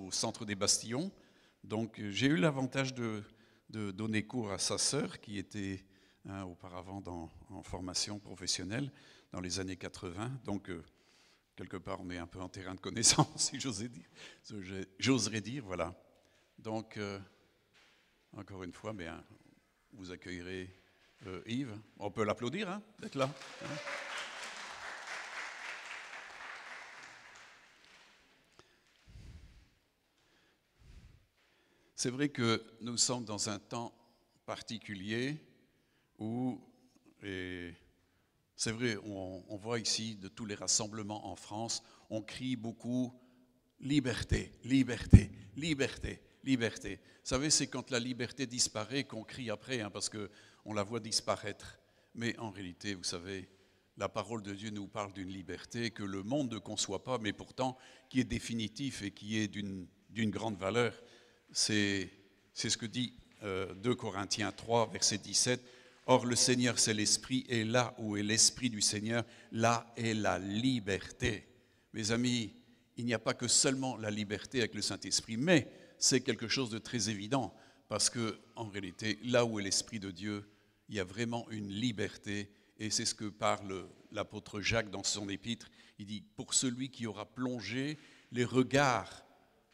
au centre des Bastillons. Donc j'ai eu l'avantage de donner cours à sa sœur qui était auparavant en formation professionnelle dans les années 80. Donc quelque part on est un peu en terrain de connaissance, si j'oserais dire, voilà. Donc encore une fois, bien, vous accueillerez Yves. On peut l'applaudir, hein, d'être là. Hein. C'est vrai que nous sommes dans un temps particulier où, et c'est vrai, on voit ici de tous les rassemblements en France, on crie beaucoup liberté, liberté, liberté, liberté. Vous savez, c'est quand la liberté disparaît qu'on crie après, hein, parce qu'on la voit disparaître. Mais en réalité, vous savez, la parole de Dieu nous parle d'une liberté que le monde ne conçoit pas, mais pourtant qui est définitive et qui est d'une grande valeur. C'est ce que dit 2 Corinthiens 3, verset 17. Or, le Seigneur, c'est l'Esprit, et là où est l'Esprit du Seigneur, là est la liberté. Mes amis, il n'y a pas que seulement la liberté avec le Saint-Esprit, mais c'est quelque chose de très évident, parce que en réalité, là où est l'Esprit de Dieu, il y a vraiment une liberté, et c'est ce que parle l'apôtre Jacques dans son épître. Il dit, pour celui qui aura plongé les regards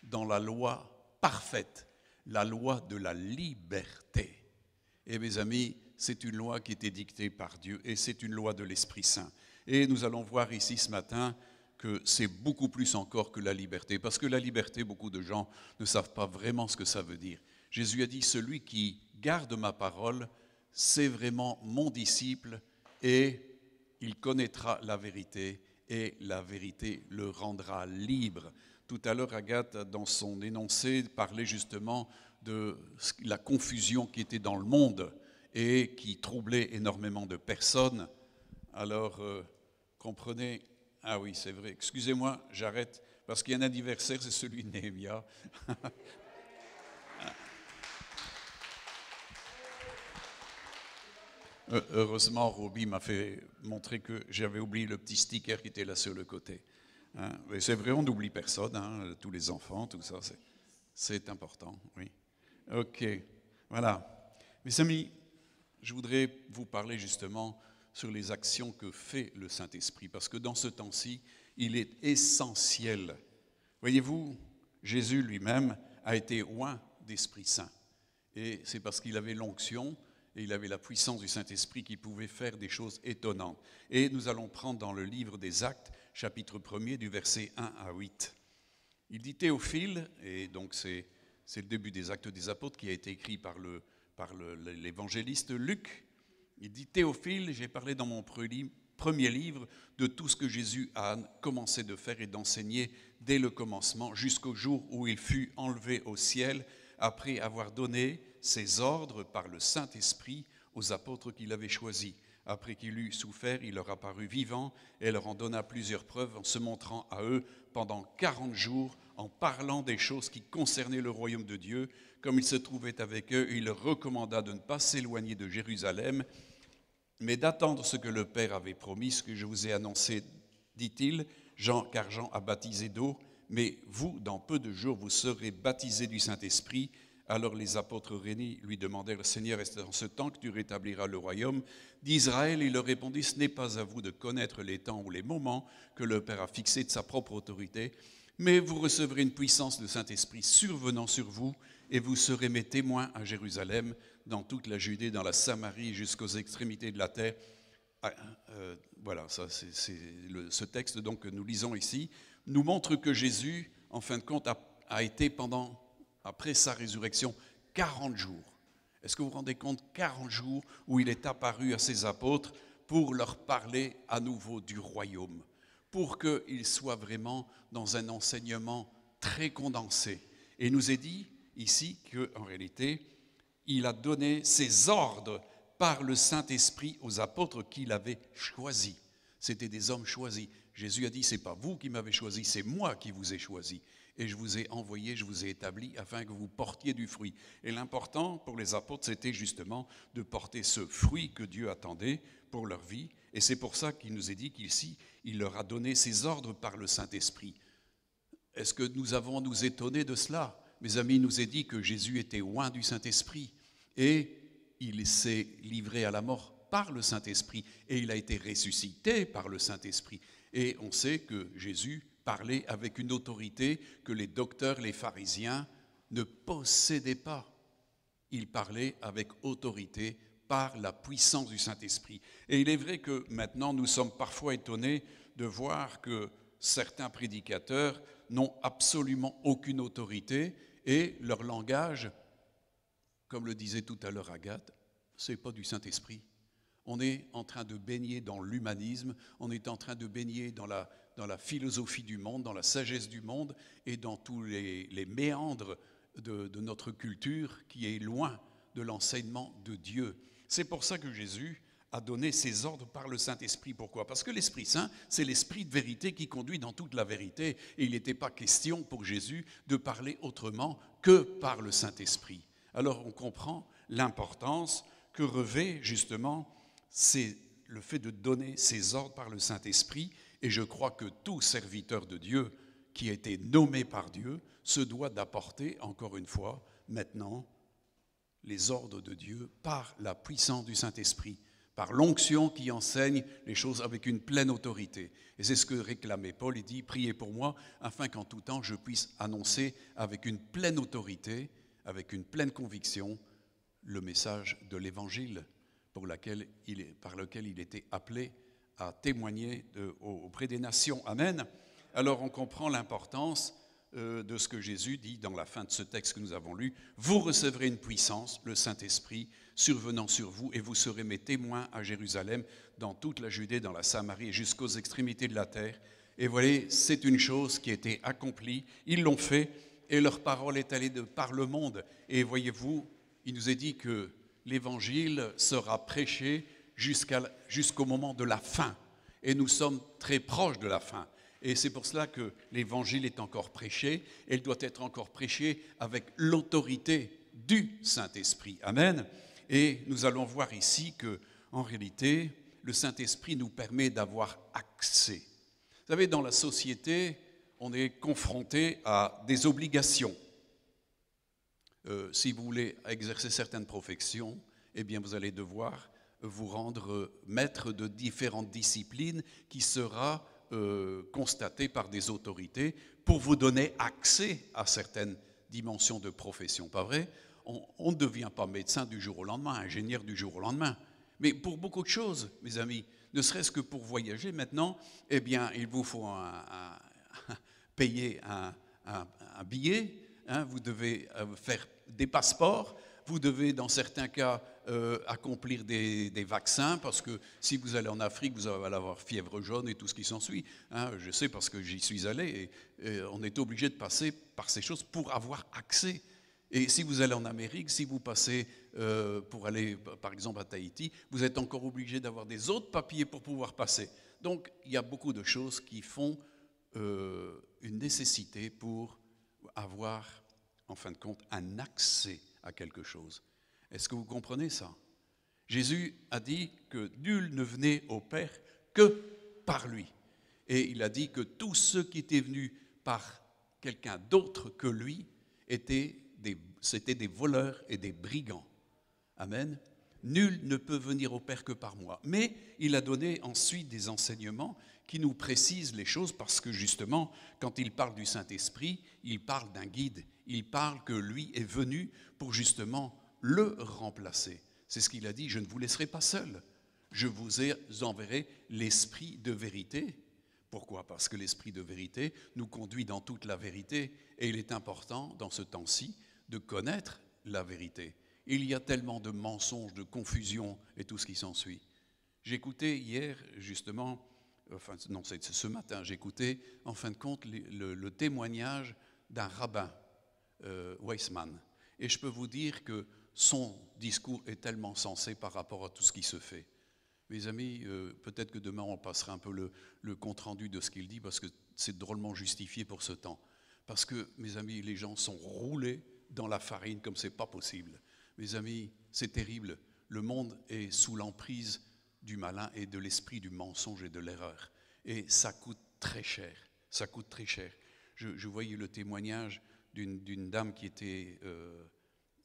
dans la loi parfaite, la loi de la liberté. Et mes amis, c'est une loi qui était dictée par Dieu et c'est une loi de l'Esprit Saint. Et nous allons voir ici ce matin que c'est beaucoup plus encore que la liberté. Parce que la liberté, beaucoup de gens ne savent pas vraiment ce que ça veut dire. Jésus a dit, celui qui garde ma parole, c'est vraiment mon disciple et il connaîtra la vérité et la vérité le rendra libre. Tout à l'heure, Agathe, dans son énoncé, parlait justement de la confusion qui était dans le monde et qui troublait énormément de personnes. Alors, comprenez, ah oui, c'est vrai, excusez-moi, j'arrête, parce qu'il y a un anniversaire, c'est celui de Néhémia. Heureusement, Roby m'a fait montrer que j'avais oublié le petit sticker qui était là sur le côté. Hein, mais c'est vrai, on n'oublie personne, hein, tous les enfants, tout ça, c'est important, oui. Ok, voilà. Mes amis, je voudrais vous parler justement sur les actions que fait le Saint-Esprit, parce que dans ce temps-ci, il est essentiel. Voyez-vous, Jésus lui-même a été oint d'Esprit Saint, et c'est parce qu'il avait l'onction, et il avait la puissance du Saint-Esprit qui pouvait faire des choses étonnantes. Et nous allons prendre dans le livre des Actes, chapitre 1er, du verset 1 à 8. Il dit Théophile, et donc c'est le début des Actes des Apôtres qui a été écrit par l'évangéliste Luc. Il dit Théophile, j'ai parlé dans mon premier livre de tout ce que Jésus a commencé de faire et d'enseigner dès le commencement jusqu'au jour où il fut enlevé au ciel après avoir donné ses ordres par le Saint-Esprit aux apôtres qu'il avait choisis. Après qu'il eut souffert, il leur apparut vivant et leur en donna plusieurs preuves en se montrant à eux pendant 40 jours, en parlant des choses qui concernaient le royaume de Dieu. Comme il se trouvait avec eux, il leur recommanda de ne pas s'éloigner de Jérusalem, mais d'attendre ce que le Père avait promis, ce que je vous ai annoncé, dit-il, car Jean a baptisé d'eau, mais vous, dans peu de jours, vous serez baptisés du Saint-Esprit. Alors les apôtres réunis lui demandèrent, le Seigneur, est-ce dans ce temps que tu rétabliras le royaume d'Israël? Il leur répondit, ce n'est pas à vous de connaître les temps ou les moments que le Père a fixés de sa propre autorité, mais vous recevrez une puissance de Saint-Esprit survenant sur vous, et vous serez mes témoins à Jérusalem, dans toute la Judée, dans la Samarie, jusqu'aux extrémités de la terre. Voilà, ça, ce texte donc, que nous lisons ici nous montre que Jésus, en fin de compte, a été après sa résurrection, 40 jours. Est-ce que vous vous rendez compte, 40 jours où il est apparu à ses apôtres pour leur parler à nouveau du royaume, pour qu'ils soient vraiment dans un enseignement très condensé. Et il nous est dit ici qu'en réalité, il a donné ses ordres par le Saint-Esprit aux apôtres qu'il avait choisis. C'était des hommes choisis. Jésus a dit, ce n'est pas vous qui m'avez choisi, c'est moi qui vous ai choisi. Et je vous ai envoyé, je vous ai établi afin que vous portiez du fruit. Et l'important pour les apôtres, c'était justement de porter ce fruit que Dieu attendait pour leur vie. Et c'est pour ça qu'il nous est dit qu'ici, il leur a donné ses ordres par le Saint-Esprit. est-ce que nous avons à nous étonner de cela? Mes amis, il nous est dit que Jésus était oint du Saint-Esprit et il s'est livré à la mort par le Saint-Esprit et il a été ressuscité par le Saint-Esprit. Et on sait que Jésus parlait avec une autorité que les docteurs, les pharisiens ne possédaient pas. Il parlait avec autorité par la puissance du Saint-Esprit. Et il est vrai que maintenant nous sommes parfois étonnés de voir que certains prédicateurs n'ont absolument aucune autorité et leur langage, comme le disait tout à l'heure Agathe, ce n'est pas du Saint-Esprit. On est en train de baigner dans l'humanisme, on est en train de baigner dans la philosophie du monde, dans la sagesse du monde et dans tous les méandres de notre culture qui est loin de l'enseignement de Dieu. C'est pour ça que Jésus a donné ses ordres par le Saint-Esprit. Pourquoi? Parce que l'Esprit Saint, c'est l'Esprit de vérité qui conduit dans toute la vérité. Et il n'était pas question pour Jésus de parler autrement que par le Saint-Esprit. Alors on comprend l'importance que revêt justement le fait de donner ses ordres par le Saint-Esprit. Et je crois que tout serviteur de Dieu qui a été nommé par Dieu se doit d'apporter, encore une fois, maintenant, les ordres de Dieu par la puissance du Saint-Esprit, par l'onction qui enseigne les choses avec une pleine autorité. Et c'est ce que réclamait Paul. Il dit, priez pour moi, afin qu'en tout temps je puisse annoncer avec une pleine autorité, avec une pleine conviction, le message de l'Évangile par lequel il était appelé à témoigner auprès des nations. Amen. Alors on comprend l'importance de ce que Jésus dit dans la fin de ce texte que nous avons lu. Vous recevrez une puissance, le Saint-Esprit, survenant sur vous, et vous serez mes témoins à Jérusalem, dans toute la Judée, dans la Samarie et jusqu'aux extrémités de la terre. Et voyez, c'est une chose qui a été accomplie. Ils l'ont fait et leur parole est allée de par le monde. Et voyez-vous, il nous est dit que l'Évangile sera prêché jusqu'au moment de la fin. Et nous sommes très proches de la fin. Et c'est pour cela que l'Évangile est encore prêché. Elle doit être encore prêchée avec l'autorité du Saint-Esprit. Amen. Et nous allons voir ici que, en réalité, le Saint-Esprit nous permet d'avoir accès. Vous savez, dans la société, on est confronté à des obligations. Si vous voulez exercer certaines professions, eh bien, vous allez devoir vous rendre maître de différentes disciplines qui sera constatée par des autorités pour vous donner accès à certaines dimensions de profession. Pas vrai? On ne devient pas médecin du jour au lendemain, ingénieur du jour au lendemain. Mais pour beaucoup de choses, mes amis, ne serait-ce que pour voyager maintenant, eh bien, il vous faut payer un billet, hein, vous devez faire des passeports, vous devez, dans certains cas, accomplir des vaccins, parce que si vous allez en Afrique, vous allez avoir fièvre jaune et tout ce qui s'ensuit. Hein, je sais parce que j'y suis allé, et on est obligé de passer par ces choses pour avoir accès. Et si vous allez en Amérique, si vous passez pour aller, par exemple, à Tahiti, vous êtes encore obligé d'avoir des autres papiers pour pouvoir passer. Donc, il y a beaucoup de choses qui font une nécessité pour avoir, en fin de compte, un accès à quelque chose. Est-ce que vous comprenez ça? Jésus a dit que nul ne venait au Père que par lui. Et il a dit que tous ceux qui étaient venus par quelqu'un d'autre que lui c'était des voleurs et des brigands. Amen. Nul ne peut venir au Père que par moi. Mais il a donné ensuite des enseignements qui nous précisent les choses parce que justement, quand il parle du Saint-Esprit, il parle d'un guide. Il parle que lui est venu pour justement le remplacer. C'est ce qu'il a dit, je ne vous laisserai pas seul. Je vous enverrai l'Esprit de vérité. Pourquoi? Parce que l'Esprit de vérité nous conduit dans toute la vérité et il est important dans ce temps-ci de connaître la vérité. Il y a tellement de mensonges, de confusion et tout ce qui s'ensuit. J'écoutais hier, justement, c'est ce matin, j'écoutais en fin de compte le témoignage d'un rabbin, Weissman. Et je peux vous dire que son discours est tellement sensé par rapport à tout ce qui se fait. Mes amis, peut-être que demain on passera un peu le compte-rendu de ce qu'il dit parce que c'est drôlement justifié pour ce temps. Parce que, mes amis, les gens sont roulés dans la farine comme c'est pas possible. Mes amis, c'est terrible. Le monde est sous l'emprise du malin et de l'esprit du mensonge et de l'erreur. Et ça coûte très cher. Ça coûte très cher. je voyais le témoignage d'une dame qui était,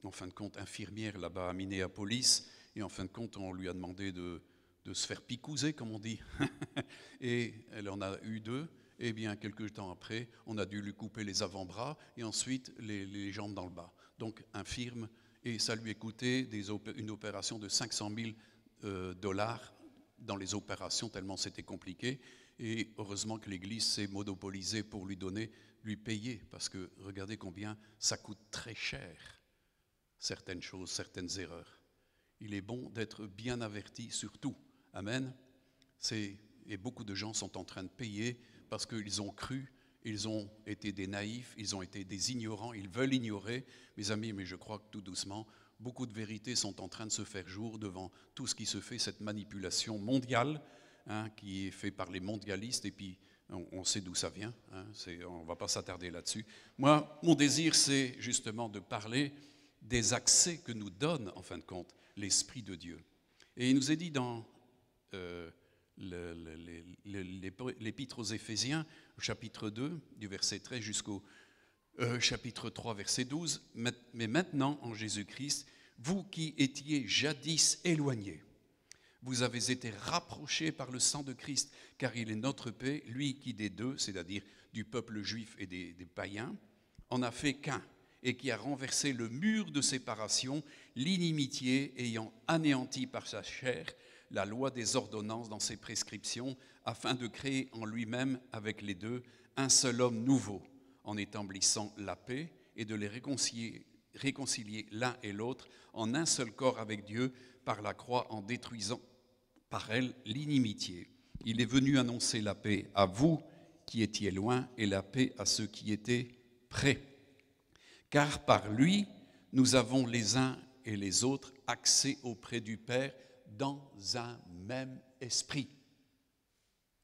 en fin de compte, infirmière là-bas à Minneapolis, et en fin de compte, on lui a demandé de se faire picouser, comme on dit. Et elle en a eu 2. Et bien, quelques temps après, on a dû lui couper les avant-bras et ensuite les jambes dans le bas. Donc, infirme, et ça lui a coûté une opération de 500 000 dollars dans les opérations, tellement c'était compliqué. Et heureusement que l'Église s'est monopolisée pour lui payer, parce que regardez combien ça coûte très cher, certaines choses, certaines erreurs. Il est bon d'être bien averti sur tout. Amen. Et beaucoup de gens sont en train de payer parce qu'ils ont cru, ils ont été des naïfs, ils ont été des ignorants, ils veulent ignorer. Mes amis, mais je crois que tout doucement, beaucoup de vérités sont en train de se faire jour devant tout ce qui se fait, cette manipulation mondiale, qui est faite par les mondialistes, et puis on sait d'où ça vient, on ne va pas s'attarder là-dessus. Moi, mon désir, c'est justement de parler des accès que nous donne, en fin de compte, l'Esprit de Dieu. Et il nous est dit dans l'Épître aux Éphésiens, au chapitre 2, du verset 13 jusqu'au chapitre 3, verset 12, « Mais maintenant, en Jésus-Christ, vous qui étiez jadis éloignés, vous avez été rapprochés par le sang de Christ, car il est notre paix, lui qui des deux, c'est-à-dire du peuple juif et des païens, en a fait qu'un, et qui a renversé le mur de séparation, l'inimitié ayant anéanti par sa chair la loi des ordonnances dans ses prescriptions, afin de créer en lui-même avec les deux un seul homme nouveau, en établissant la paix et de les réconcilier l'un et l'autre en un seul corps avec Dieu par la croix, en détruisant par elle l'inimitié. Il est venu annoncer la paix à vous qui étiez loin et la paix à ceux qui étaient près. Car par lui, nous avons les uns et les autres accès auprès du Père dans un même esprit.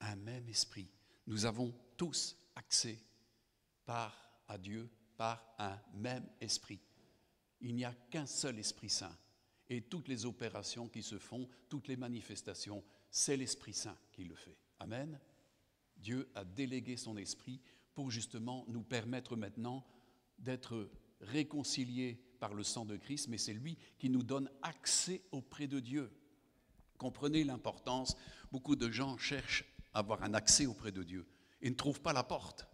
Un même esprit. Nous avons tous accès à Dieu par un même esprit. Il n'y a qu'un seul Esprit Saint. Et toutes les opérations qui se font, toutes les manifestations, c'est l'Esprit Saint qui le fait. Amen. Dieu a délégué son esprit pour justement nous permettre maintenant d'être réconciliés par le sang de Christ, mais c'est lui qui nous donne accès auprès de Dieu. Comprenez l'importance. Beaucoup de gens cherchent à avoir un accès auprès de Dieu et ne trouvent pas la porte.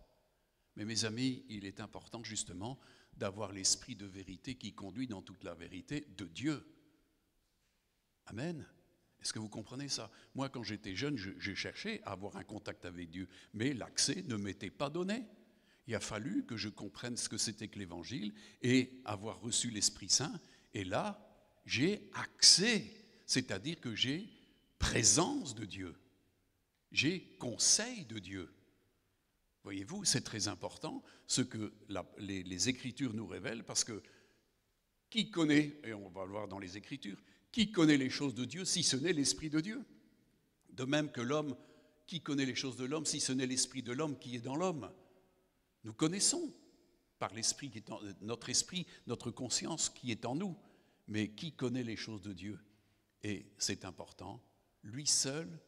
Mais mes amis, il est important justement d'avoir l'esprit de vérité qui conduit dans toute la vérité de Dieu. Amen. Est-ce que vous comprenez ça? Moi, quand j'étais jeune, j'ai cherché à avoir un contact avec Dieu, mais l'accès ne m'était pas donné. Il a fallu que je comprenne ce que c'était que l'Évangile et avoir reçu l'Esprit Saint. Et là, j'ai accès, c'est-à-dire que j'ai présence de Dieu. J'ai conseil de Dieu. Voyez-vous, c'est très important ce que les Écritures nous révèlent, parce que qui connaît, et on va le voir dans les Écritures, qui connaît les choses de Dieu si ce n'est l'Esprit de Dieu? De même que l'homme, qui connaît les choses de l'homme si ce n'est l'Esprit de l'homme qui est dans l'homme? Nous connaissons par l'Esprit qui est notre esprit, notre conscience qui est en nous, mais qui connaît les choses de Dieu? Et c'est important, lui seul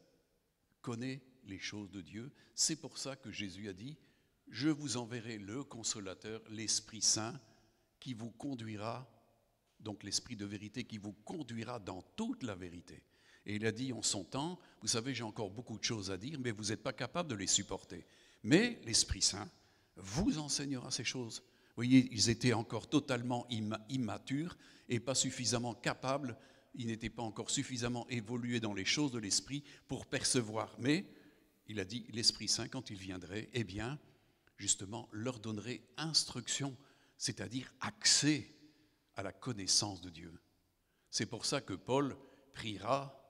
connaît les choses de Dieu. C'est pour ça que Jésus a dit, je vous enverrai le Consolateur, l'Esprit Saint, qui vous conduira, donc l'Esprit de vérité, qui vous conduira dans toute la vérité. Et il a dit en son temps, vous savez, j'ai encore beaucoup de choses à dire, mais vous n'êtes pas capable de les supporter. Mais l'Esprit Saint vous enseignera ces choses. Vous voyez, ils étaient encore totalement immatures et pas suffisamment capables, ils n'étaient pas encore suffisamment évolués dans les choses de l'Esprit pour percevoir. Mais il a dit, l'Esprit Saint, quand il viendrait, eh bien, justement, leur donnerait instruction, c'est-à-dire accès à la connaissance de Dieu. C'est pour ça que Paul priera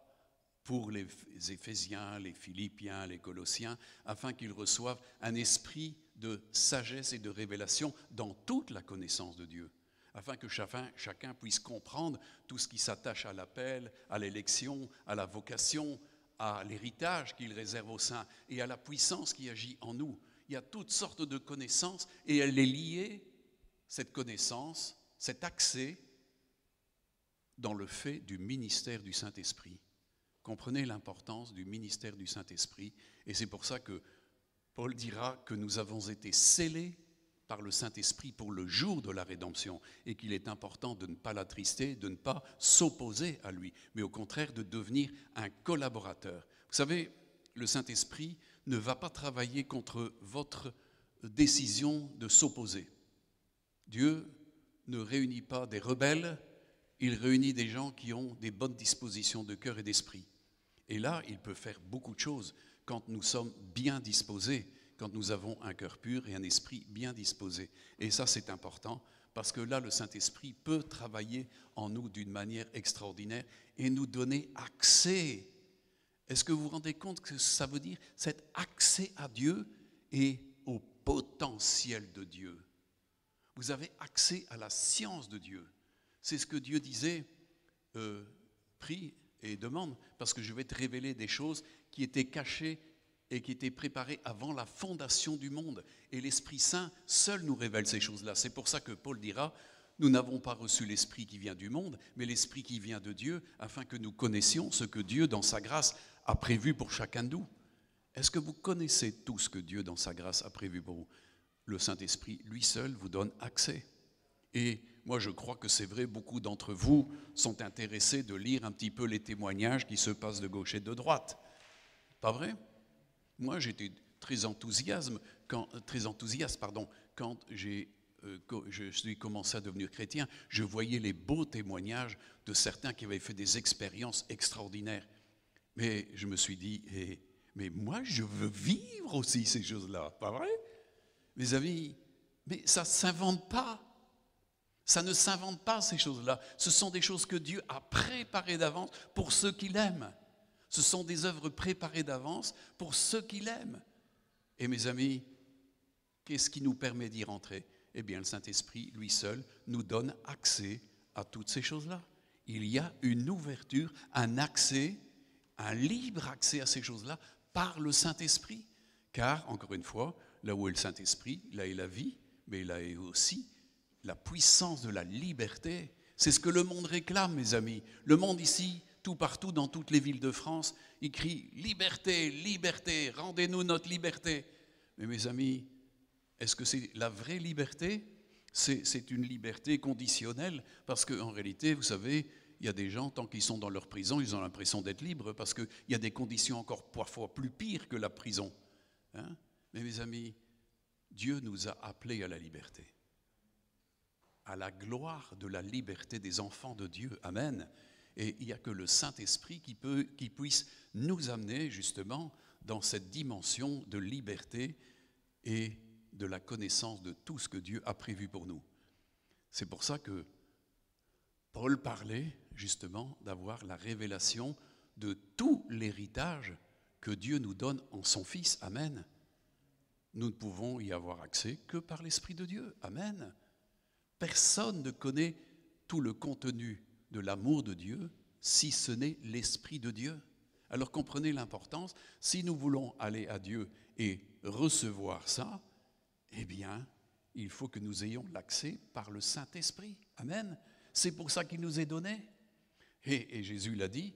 pour les Éphésiens, les Philippiens, les Colossiens, afin qu'ils reçoivent un esprit de sagesse et de révélation dans toute la connaissance de Dieu, afin que chacun puisse comprendre tout ce qui s'attache à l'appel, à l'élection, à la vocation, à l'héritage qu'il réserve aux saints et à la puissance qui agit en nous. Il y a toutes sortes de connaissances et elle est liée, cette connaissance, cet accès, dans le fait du ministère du Saint-Esprit. Comprenez l'importance du ministère du Saint-Esprit, et c'est pour ça que Paul dira que nous avons été scellés par le Saint-Esprit pour le jour de la rédemption et qu'il est important de ne pas l'attrister, de ne pas s'opposer à lui, mais au contraire de devenir un collaborateur. Vous savez, le Saint-Esprit ne va pas travailler contre votre décision de s'opposer. Dieu ne réunit pas des rebelles, il réunit des gens qui ont des bonnes dispositions de cœur et d'esprit. Et là, il peut faire beaucoup de choses quand nous sommes bien disposés, quand nous avons un cœur pur et un esprit bien disposé. Et ça, c'est important, parce que là, le Saint-Esprit peut travailler en nous d'une manière extraordinaire et nous donner accès. Est-ce que vous vous rendez compte que ça veut dire cet accès à Dieu et au potentiel de Dieu? Vous avez accès à la science de Dieu. C'est ce que Dieu disait, prie et demande, parce que je vais te révéler des choses qui étaient cachées et qui étaient préparées avant la fondation du monde. Et l'Esprit Saint seul nous révèle ces choses-là. C'est pour ça que Paul dira, nous n'avons pas reçu l'Esprit qui vient du monde, mais l'Esprit qui vient de Dieu, afin que nous connaissions ce que Dieu, dans sa grâce, a prévu pour chacun de nous. Est-ce que vous connaissez tout ce que Dieu, dans sa grâce, a prévu pour vous? Le Saint-Esprit, lui seul, vous donne accès. Et moi, je crois que c'est vrai, beaucoup d'entre vous sont intéressés de lire un petit peu les témoignages qui se passent de gauche et de droite. Pas vrai? Moi, j'étais très enthousiaste quand je suis commencé à devenir chrétien. Je voyais les beaux témoignages de certains qui avaient fait des expériences extraordinaires. Mais je me suis dit, mais moi, je veux vivre aussi ces choses-là, pas vrai? Mes amis, mais ça ne s'invente pas. Ça ne s'invente pas, ces choses-là. Ce sont des choses que Dieu a préparées d'avance pour ceux qui l'aiment. Ce sont des œuvres préparées d'avance pour ceux qui l'aiment. Et mes amis, qu'est-ce qui nous permet d'y rentrer? Eh bien, le Saint-Esprit, lui seul, nous donne accès à toutes ces choses-là. Il y a une ouverture, un accès, un libre accès à ces choses-là par le Saint-Esprit. Car, encore une fois, là où est le Saint-Esprit, là est la vie, mais là est aussi la puissance de la liberté. C'est ce que le monde réclame, mes amis. Le monde ici, tout partout, dans toutes les villes de France, il crie « Liberté, liberté, rendez-nous notre liberté ». Mais mes amis, est-ce que c'est la vraie liberté? C'est une liberté conditionnelle, parce qu'en réalité, vous savez, il y a des gens, tant qu'ils sont dans leur prison, ils ont l'impression d'être libres, parce qu'il y a des conditions encore parfois plus pires que la prison. Hein? Mais mes amis, Dieu nous a appelés à la liberté, à la gloire de la liberté des enfants de Dieu. Amen. Et il n'y a que le Saint-Esprit qui puisse nous amener justement dans cette dimension de liberté et de la connaissance de tout ce que Dieu a prévu pour nous. C'est pour ça que Paul parlait justement d'avoir la révélation de tout l'héritage que Dieu nous donne en son Fils. Amen. Nous ne pouvons y avoir accès que par l'Esprit de Dieu. Amen. Personne ne connaît tout le contenu de l'amour de Dieu si ce n'est l'Esprit de Dieu. Alors comprenez l'importance. Si nous voulons aller à Dieu et recevoir ça, eh bien, il faut que nous ayons l'accès par le Saint-Esprit. Amen. C'est pour ça qu'il nous est donné. Et Jésus l'a dit,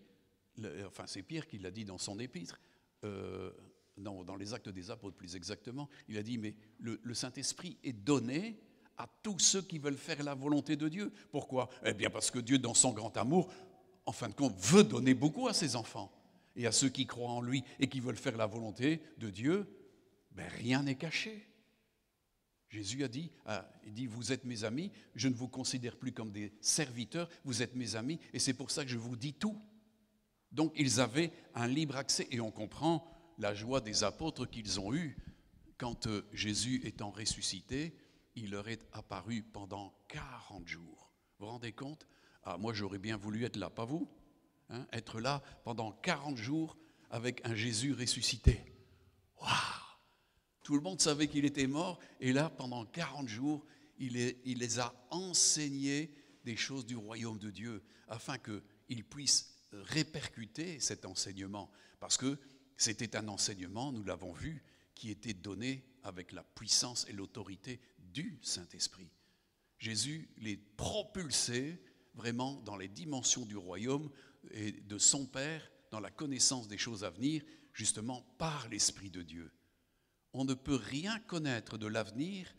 enfin c'est Pierre qui l'a dit dans son épître, dans les Actes des Apôtres plus exactement, il a dit, mais le Saint-Esprit est donné à tous ceux qui veulent faire la volonté de Dieu. Pourquoi? Eh bien parce que Dieu, dans son grand amour, en fin de compte, veut donner beaucoup à ses enfants. Et à ceux qui croient en lui et qui veulent faire la volonté de Dieu, ben rien n'est caché. Jésus a dit, vous êtes mes amis, je ne vous considère plus comme des serviteurs, vous êtes mes amis, et c'est pour ça que je vous dis tout. Donc ils avaient un libre accès, et on comprend la joie des apôtres qu'ils ont eue quand Jésus étant ressuscité, il leur est apparu pendant 40 jours. Vous vous rendez compte? Moi j'aurais bien voulu être là, pas vous? Être là pendant 40 jours avec un Jésus ressuscité. Waouh! Tout le monde savait qu'il était mort, et là, pendant 40 jours, il les a enseignés des choses du royaume de Dieu, afin qu'ils puissent répercuter cet enseignement. Parce que c'était un enseignement, nous l'avons vu, qui était donné avec la puissance et l'autorité du Saint-Esprit. Jésus les propulsait vraiment dans les dimensions du royaume et de son Père, dans la connaissance des choses à venir, justement par l'Esprit de Dieu. on ne peut rien connaître de l'avenir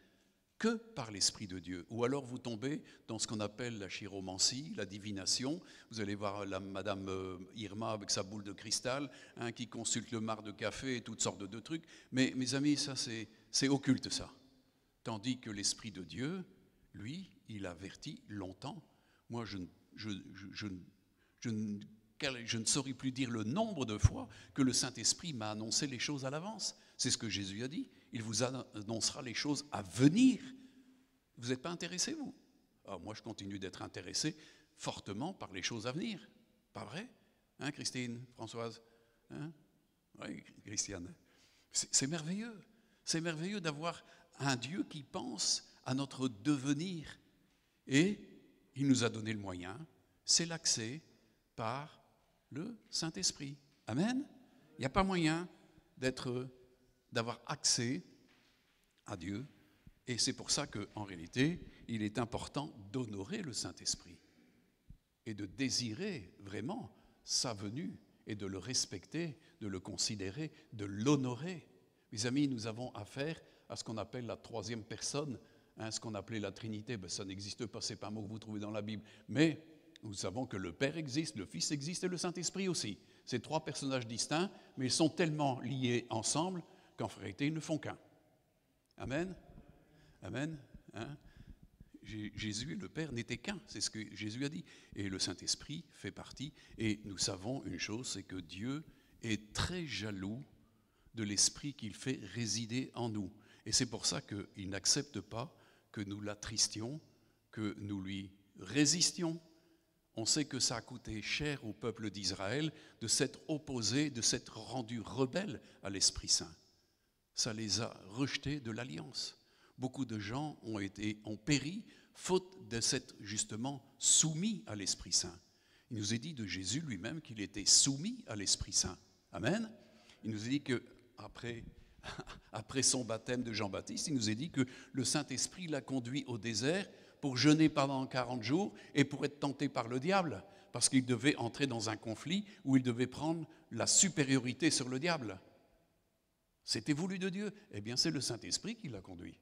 que par l'Esprit de Dieu. Ou alors vous tombez dans ce qu'on appelle la chiromancie, la divination. Vous allez voir Madame Irma avec sa boule de cristal, qui consulte le marc de café et toutes sortes de trucs. Mais mes amis, ça c'est occulte ça. Tandis que l'Esprit de Dieu, lui, il avertit longtemps. Moi, je ne saurais plus dire le nombre de fois que le Saint-Esprit m'a annoncé les choses à l'avance. C'est ce que Jésus a dit. Il vous annoncera les choses à venir. Vous n'êtes pas intéressé, vous? Moi, je continue d'être intéressé fortement par les choses à venir. Pas vrai? Hein, Christine, Françoise? Hein? Oui, Christiane. C'est merveilleux. C'est merveilleux d'avoir un Dieu qui pense à notre devenir. Et il nous a donné le moyen, c'est l'accès par le Saint-Esprit. Amen? Il n'y a pas moyen d'avoir accès à Dieu. Et c'est pour ça qu'en réalité, il est important d'honorer le Saint-Esprit et de désirer vraiment sa venue et de le respecter, de le considérer, de l'honorer. Mes amis, nous avons affaire à ce qu'on appelle la troisième personne, ce qu'on appelait la Trinité. Ça n'existe pas, ce n'est pas un mot que vous trouvez dans la Bible. Mais nous savons que le Père existe, le Fils existe et le Saint-Esprit aussi. Ces trois personnages distincts, mais ils sont tellement liés ensemble qu'en réalité, ils ne font qu'un. Amen. Amen. Jésus et le Père n'étaient qu'un, c'est ce que Jésus a dit. Et le Saint-Esprit fait partie. Et nous savons une chose, c'est que Dieu est très jaloux de l'Esprit qu'il fait résider en nous. Et c'est pour ça qu'il n'accepte pas que nous l'attristions, que nous lui résistions. On sait que ça a coûté cher au peuple d'Israël de s'être opposé, de s'être rendu rebelle à l'Esprit Saint. Ça les a rejetés de l'alliance. Beaucoup de gens ont péri faute de s'être justement soumis à l'Esprit Saint. Il nous est dit de Jésus lui-même qu'il était soumis à l'Esprit Saint. Amen. Il nous est dit qu'après son baptême de Jean-Baptiste, il nous est dit que le Saint-Esprit l'a conduit au désert pour jeûner pendant 40 jours et pour être tenté par le diable, parce qu'il devait entrer dans un conflit où il devait prendre la supériorité sur le diable. C'était voulu de Dieu. Eh bien, c'est le Saint-Esprit qui l'a conduit.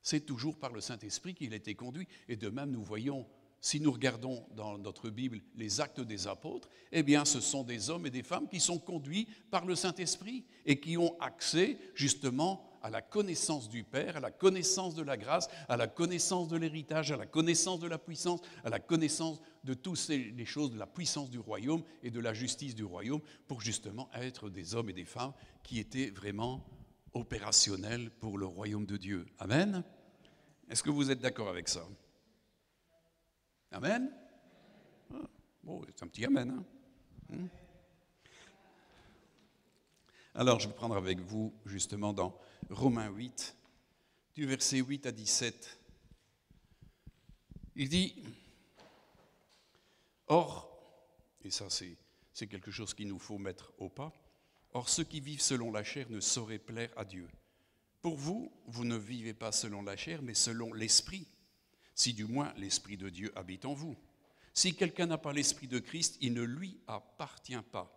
C'est toujours par le Saint-Esprit qu'il a été conduit. Et de même, nous voyons, si nous regardons dans notre Bible les actes des apôtres, eh bien, ce sont des hommes et des femmes qui sont conduits par le Saint-Esprit et qui ont accès justement à la connaissance du Père, à la connaissance de la grâce, à la connaissance de l'héritage, à la connaissance de la puissance, à la connaissance de toutes les choses, de la puissance du royaume et de la justice du royaume, pour justement être des hommes et des femmes qui étaient vraiment opérationnels pour le royaume de Dieu. Amen. Est-ce que vous êtes d'accord avec ça? Amen. Bon, c'est un petit amen. Hein? Alors, je vais prendre avec vous justement dans Romains 8, du verset 8 à 17. Il dit, or, et ça c'est quelque chose qu'il nous faut mettre au pas, or ceux qui vivent selon la chair ne sauraient plaire à Dieu. Pour vous, vous ne vivez pas selon la chair, mais selon l'Esprit, si du moins l'Esprit de Dieu habite en vous. Si quelqu'un n'a pas l'Esprit de Christ, il ne lui appartient pas.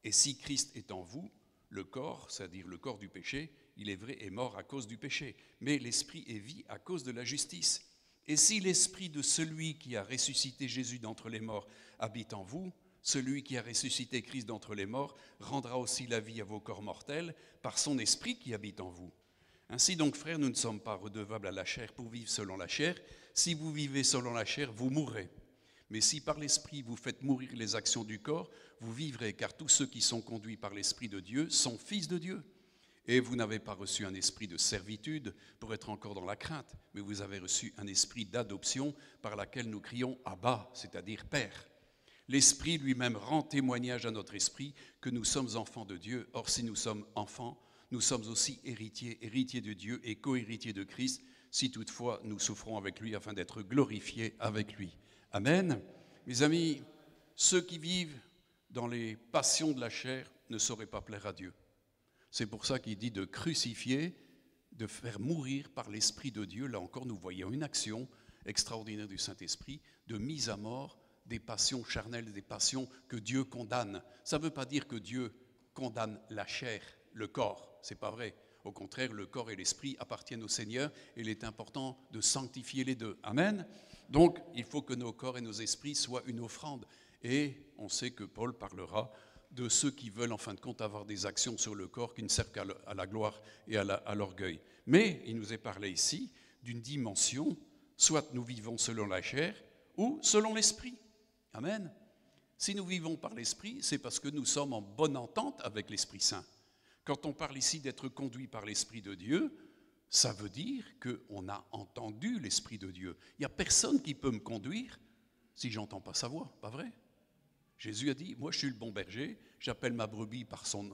Et si Christ est en vous, le corps, c'est-à-dire le corps du péché, il est vrai, est mort à cause du péché, mais l'Esprit est vie à cause de la justice. Et si l'Esprit de celui qui a ressuscité Jésus d'entre les morts habite en vous, celui qui a ressuscité Christ d'entre les morts rendra aussi la vie à vos corps mortels par son Esprit qui habite en vous. Ainsi donc, frères, nous ne sommes pas redevables à la chair pour vivre selon la chair. Si vous vivez selon la chair, vous mourrez. Mais si par l'Esprit vous faites mourir les actions du corps, vous vivrez, car tous ceux qui sont conduits par l'Esprit de Dieu sont fils de Dieu. Et vous n'avez pas reçu un esprit de servitude pour être encore dans la crainte, mais vous avez reçu un esprit d'adoption par laquelle nous crions « Abba », c'est-à-dire « Père ». L'Esprit lui-même rend témoignage à notre esprit que nous sommes enfants de Dieu. Or, si nous sommes enfants, nous sommes aussi héritiers, héritiers de Dieu et co-héritiers de Christ, si toutefois nous souffrons avec lui afin d'être glorifiés avec lui. Amen. Mes amis, ceux qui vivent dans les passions de la chair ne sauraient pas plaire à Dieu. C'est pour ça qu'il dit de crucifier, de faire mourir par l'Esprit de Dieu. Là encore, nous voyons une action extraordinaire du Saint-Esprit de mise à mort des passions charnelles, des passions que Dieu condamne. Ça ne veut pas dire que Dieu condamne la chair, le corps, c'est pas vrai. Au contraire, le corps et l'esprit appartiennent au Seigneur et il est important de sanctifier les deux. Amen. Donc, il faut que nos corps et nos esprits soient une offrande. Et on sait que Paul parlera de ceux qui veulent en fin de compte avoir des actions sur le corps qui ne servent qu'à la gloire et à l'orgueil. Mais il nous est parlé ici d'une dimension, soit nous vivons selon la chair ou selon l'esprit. Amen. Si nous vivons par l'esprit, c'est parce que nous sommes en bonne entente avec l'Esprit Saint. Quand on parle ici d'être conduit par l'Esprit de Dieu, ça veut dire qu'on a entendu l'Esprit de Dieu. Il n'y a personne qui peut me conduire si je n'entends pas sa voix, pas vrai? Jésus a dit, moi je suis le bon berger, j'appelle ma brebis par son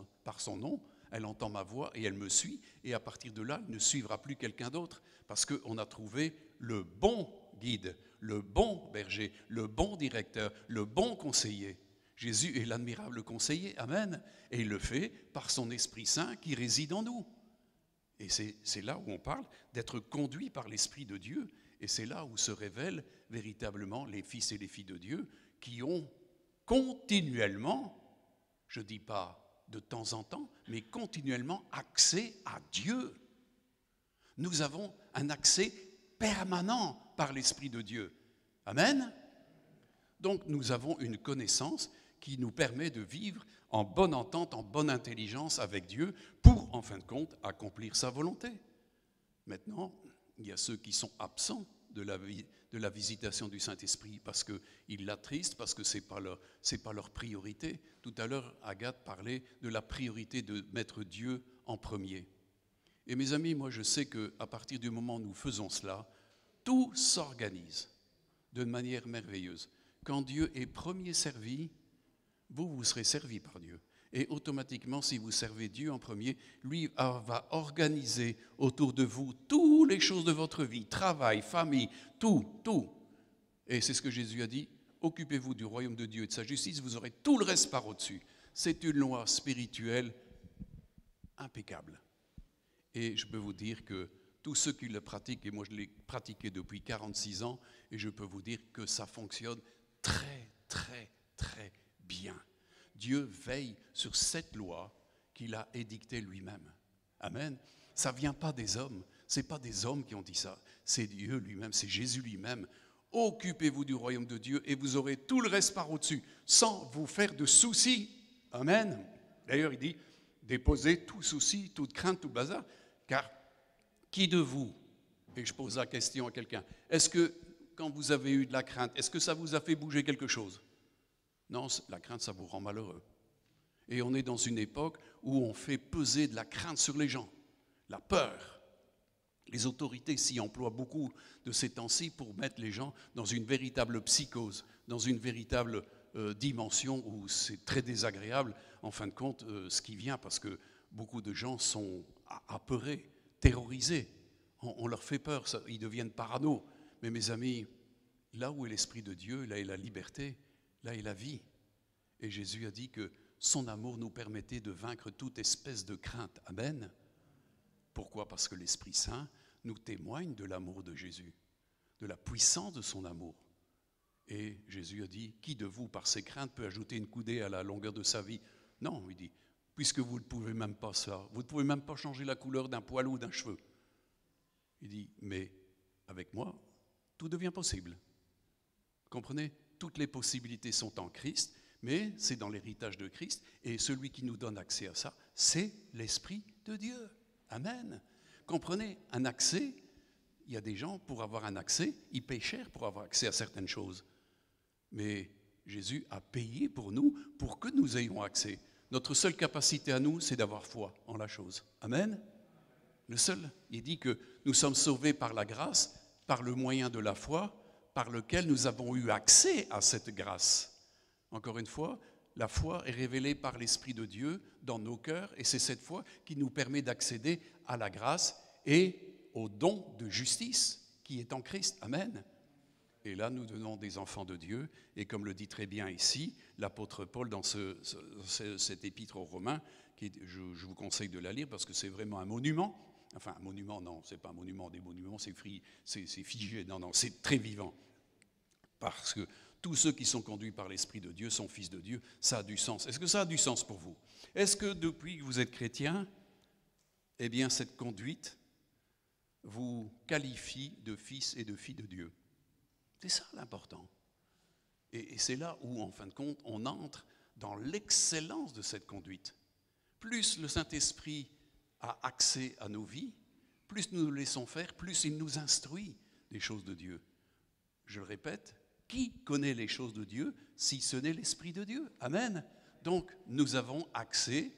nom, elle entend ma voix et elle me suit, et à partir de là, elle ne suivra plus quelqu'un d'autre, parce qu'on a trouvé le bon guide, le bon berger, le bon directeur, le bon conseiller. Jésus est l'admirable conseiller, amen, et il le fait par son Esprit Saint qui réside en nous. Et c'est là où on parle d'être conduit par l'Esprit de Dieu, et c'est là où se révèlent véritablement les fils et les filles de Dieu qui ont continuellement, je ne dis pas de temps en temps, mais continuellement accès à Dieu. Nous avons un accès permanent par l'Esprit de Dieu. Amen. Donc nous avons une connaissance qui nous permet de vivre en bonne entente, en bonne intelligence avec Dieu pour, en fin de compte, accomplir sa volonté. Maintenant, il y a ceux qui sont absents de la visitation du Saint-Esprit parce qu'ils l'attristent, parce que ce n'est pas leur priorité. Tout à l'heure, Agathe parlait de la priorité de mettre Dieu en premier. Et mes amis, moi je sais qu'à partir du moment où nous faisons cela, tout s'organise de manière merveilleuse. Quand Dieu est premier servi, vous serez servi par Dieu. Et automatiquement, si vous servez Dieu en premier, lui va organiser autour de vous toutes les choses de votre vie, travail, famille, tout. Et c'est ce que Jésus a dit, occupez-vous du royaume de Dieu et de sa justice, vous aurez tout le reste par au-dessus. C'est une loi spirituelle impeccable. Et je peux vous dire que tous ceux qui le pratiquent, et moi je l'ai pratiqué depuis 46 ans, et je peux vous dire que ça fonctionne très, très, très bien. Dieu veille sur cette loi qu'il a édictée lui-même. Amen. Ça ne vient pas des hommes. Ce n'est pas des hommes qui ont dit ça. C'est Dieu lui-même, c'est Jésus lui-même. Occupez-vous du royaume de Dieu et vous aurez tout le reste par au-dessus, sans vous faire de soucis. Amen. D'ailleurs, il dit, déposez tout souci, toute crainte, tout bazar. Car qui de vous, et je pose la question à quelqu'un, est-ce que quand vous avez eu de la crainte, est-ce que ça vous a fait bouger quelque chose? Non, la crainte, ça vous rend malheureux. Et on est dans une époque où on fait peser de la crainte sur les gens, la peur. Les autorités s'y emploient beaucoup de ces temps-ci pour mettre les gens dans une véritable psychose, dans une véritable dimension où c'est très désagréable, en fin de compte, ce qui vient, parce que beaucoup de gens sont apeurés, terrorisés. On leur fait peur, ils deviennent parano. Mais mes amis, là où est l'Esprit de Dieu, là est la liberté, là est la vie. Et Jésus a dit que son amour nous permettait de vaincre toute espèce de crainte. Amen. Pourquoi? Parce que l'Esprit Saint nous témoigne de l'amour de Jésus, de la puissance de son amour. Et Jésus a dit, qui de vous, par ses craintes, peut ajouter une coudée à la longueur de sa vie? Non, il dit, puisque vous ne pouvez même pas ça, vous ne pouvez même pas changer la couleur d'un poil ou d'un cheveu. Il dit, mais avec moi, tout devient possible. Comprenez? Toutes les possibilités sont en Christ, mais c'est dans l'héritage de Christ, et celui qui nous donne accès à ça, c'est l'Esprit de Dieu. Amen. Comprenez, un accès, il y a des gens, pour avoir un accès, ils payent cher pour avoir accès à certaines choses. Mais Jésus a payé pour nous, pour que nous ayons accès. Notre seule capacité à nous, c'est d'avoir foi en la chose. Amen. Le seul, il dit que nous sommes sauvés par la grâce, par le moyen de la foi, par lequel nous avons eu accès à cette grâce. Encore une fois, la foi est révélée par l'Esprit de Dieu dans nos cœurs, et c'est cette foi qui nous permet d'accéder à la grâce et au don de justice qui est en Christ. Amen. Et là, nous devenons des enfants de Dieu, et comme le dit très bien ici, l'apôtre Paul dans cette épître aux Romains, je vous conseille de la lire parce que c'est vraiment un monument. Enfin, un monument, non, c'est pas un monument, des monuments, c'est figé, non, c'est très vivant. Parce que tous ceux qui sont conduits par l'Esprit de Dieu sont fils de Dieu, ça a du sens. Est-ce que ça a du sens pour vous? Est-ce que depuis que vous êtes chrétien, eh bien cette conduite vous qualifie de fils et de filles de Dieu. C'est ça l'important. Et c'est là où, en fin de compte, on entre dans l'excellence de cette conduite. Plus le Saint-Esprit a accès à nos vies, plus nous le laissons faire, plus il nous instruit des choses de Dieu. Je le répète, qui connaît les choses de Dieu si ce n'est l'Esprit de Dieu? Amen. Donc, nous avons accès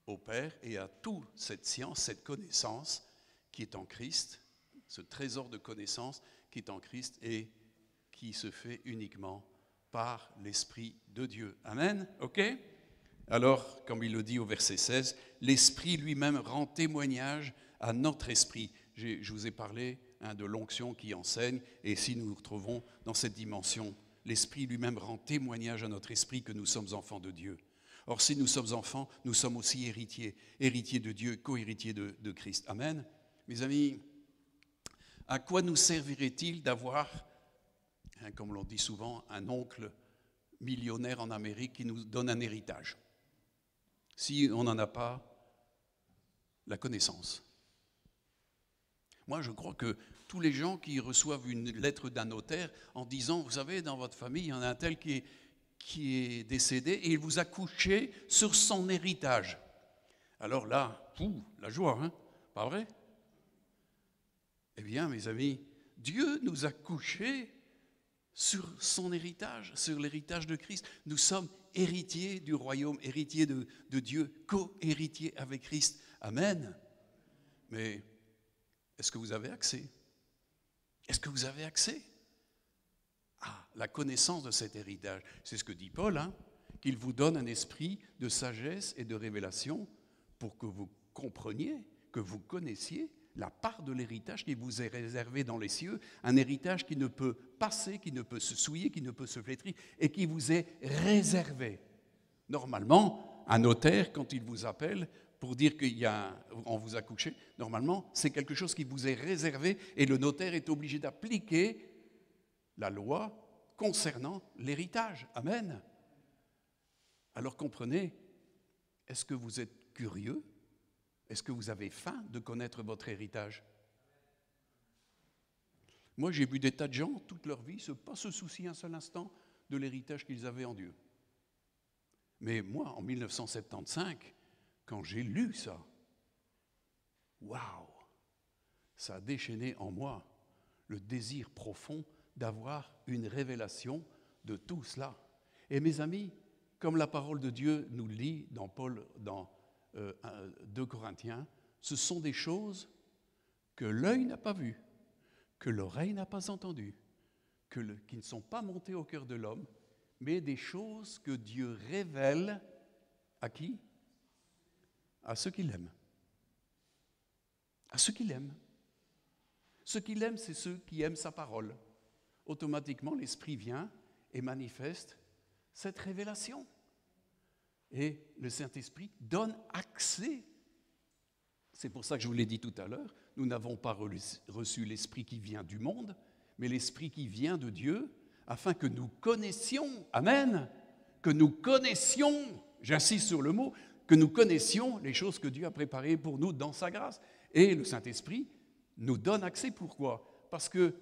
au Père et à toute cette science, cette connaissance qui est en Christ, ce trésor de connaissance qui est en Christ et qui se fait uniquement par l'Esprit de Dieu. Amen. OK? Alors, comme il le dit au verset 16, l'Esprit lui-même rend témoignage à notre esprit. Je vous ai parlé de l'onction qui enseigne, et si nous nous retrouvons dans cette dimension, l'Esprit lui-même rend témoignage à notre esprit que nous sommes enfants de Dieu. Or, si nous sommes enfants, nous sommes aussi héritiers, héritiers de Dieu, co-héritiers de Christ. Amen. Mes amis, à quoi nous servirait-il d'avoir, comme l'on dit souvent, un oncle millionnaire en Amérique qui nous donne un héritage, si on n'en a pas la connaissance? Moi, je crois que tous les gens qui reçoivent une lettre d'un notaire en disant, vous savez, dans votre famille, il y en a un tel qui est décédé et il vous a couché sur son héritage. Alors là, la joie, hein, pas vrai? Eh bien, mes amis, Dieu nous a couchés sur son héritage, sur l'héritage de Christ. Nous sommes héritiers du royaume, héritiers de Dieu, co-héritiers avec Christ. Amen. Mais est-ce que vous avez accès? Est-ce que vous avez accès à la connaissance de cet héritage? C'est ce que dit Paul, hein, qu'il vous donne un esprit de sagesse et de révélation pour que vous compreniez, que vous connaissiez la part de l'héritage qui vous est réservé dans les cieux, un héritage qui ne peut passer, qui ne peut se souiller, qui ne peut se flétrir et qui vous est réservé. Normalement, un notaire, quand il vous appelle pour dire qu'on vous a couché, normalement, c'est quelque chose qui vous est réservé et le notaire est obligé d'appliquer la loi concernant l'héritage. Amen. Alors comprenez, est-ce que vous êtes curieux? Est-ce que vous avez faim de connaître votre héritage? Moi, j'ai vu des tas de gens, toute leur vie, pas se soucier un seul instant de l'héritage qu'ils avaient en Dieu. Mais moi, en 1975, quand j'ai lu ça, waouh, ça a déchaîné en moi le désir profond d'avoir une révélation de tout cela. Et mes amis, comme la parole de Dieu nous le dit dans 2 Corinthiens, ce sont des choses que l'œil n'a pas vues, que l'oreille n'a pas entendues, qui ne sont pas montées au cœur de l'homme, mais des choses que Dieu révèle à qui? À ceux qui l'aiment. À ceux qui l'aiment. Ceux qui l'aiment, c'est ceux qui aiment sa parole. Automatiquement, l'Esprit vient et manifeste cette révélation. Et le Saint-Esprit donne accès. C'est pour ça que je vous l'ai dit tout à l'heure, nous n'avons pas reçu l'Esprit qui vient du monde, mais l'Esprit qui vient de Dieu, afin que nous connaissions, amen, que nous connaissions, j'insiste sur le mot, que nous connaissions les choses que Dieu a préparées pour nous dans sa grâce. Et le Saint-Esprit nous donne accès. Pourquoi? Parce que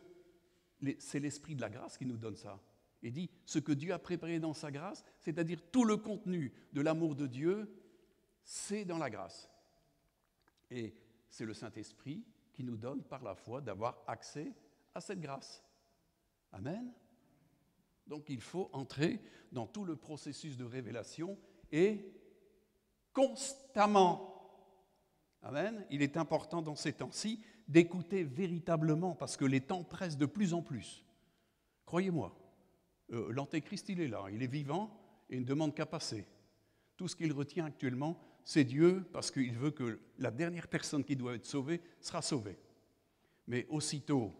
c'est l'Esprit de la grâce qui nous donne ça. Il dit, ce que Dieu a préparé dans sa grâce, c'est-à-dire tout le contenu de l'amour de Dieu, c'est dans la grâce. Et c'est le Saint-Esprit qui nous donne par la foi d'avoir accès à cette grâce. Amen. Donc il faut entrer dans tout le processus de révélation et constamment. Amen. Il est important dans ces temps-ci d'écouter véritablement parce que les temps pressent de plus en plus. Croyez-moi. L'Antéchrist, il est là, il est vivant et il ne demande qu'à passer. Tout ce qu'il retient actuellement, c'est Dieu parce qu'il veut que la dernière personne qui doit être sauvée sera sauvée. Mais aussitôt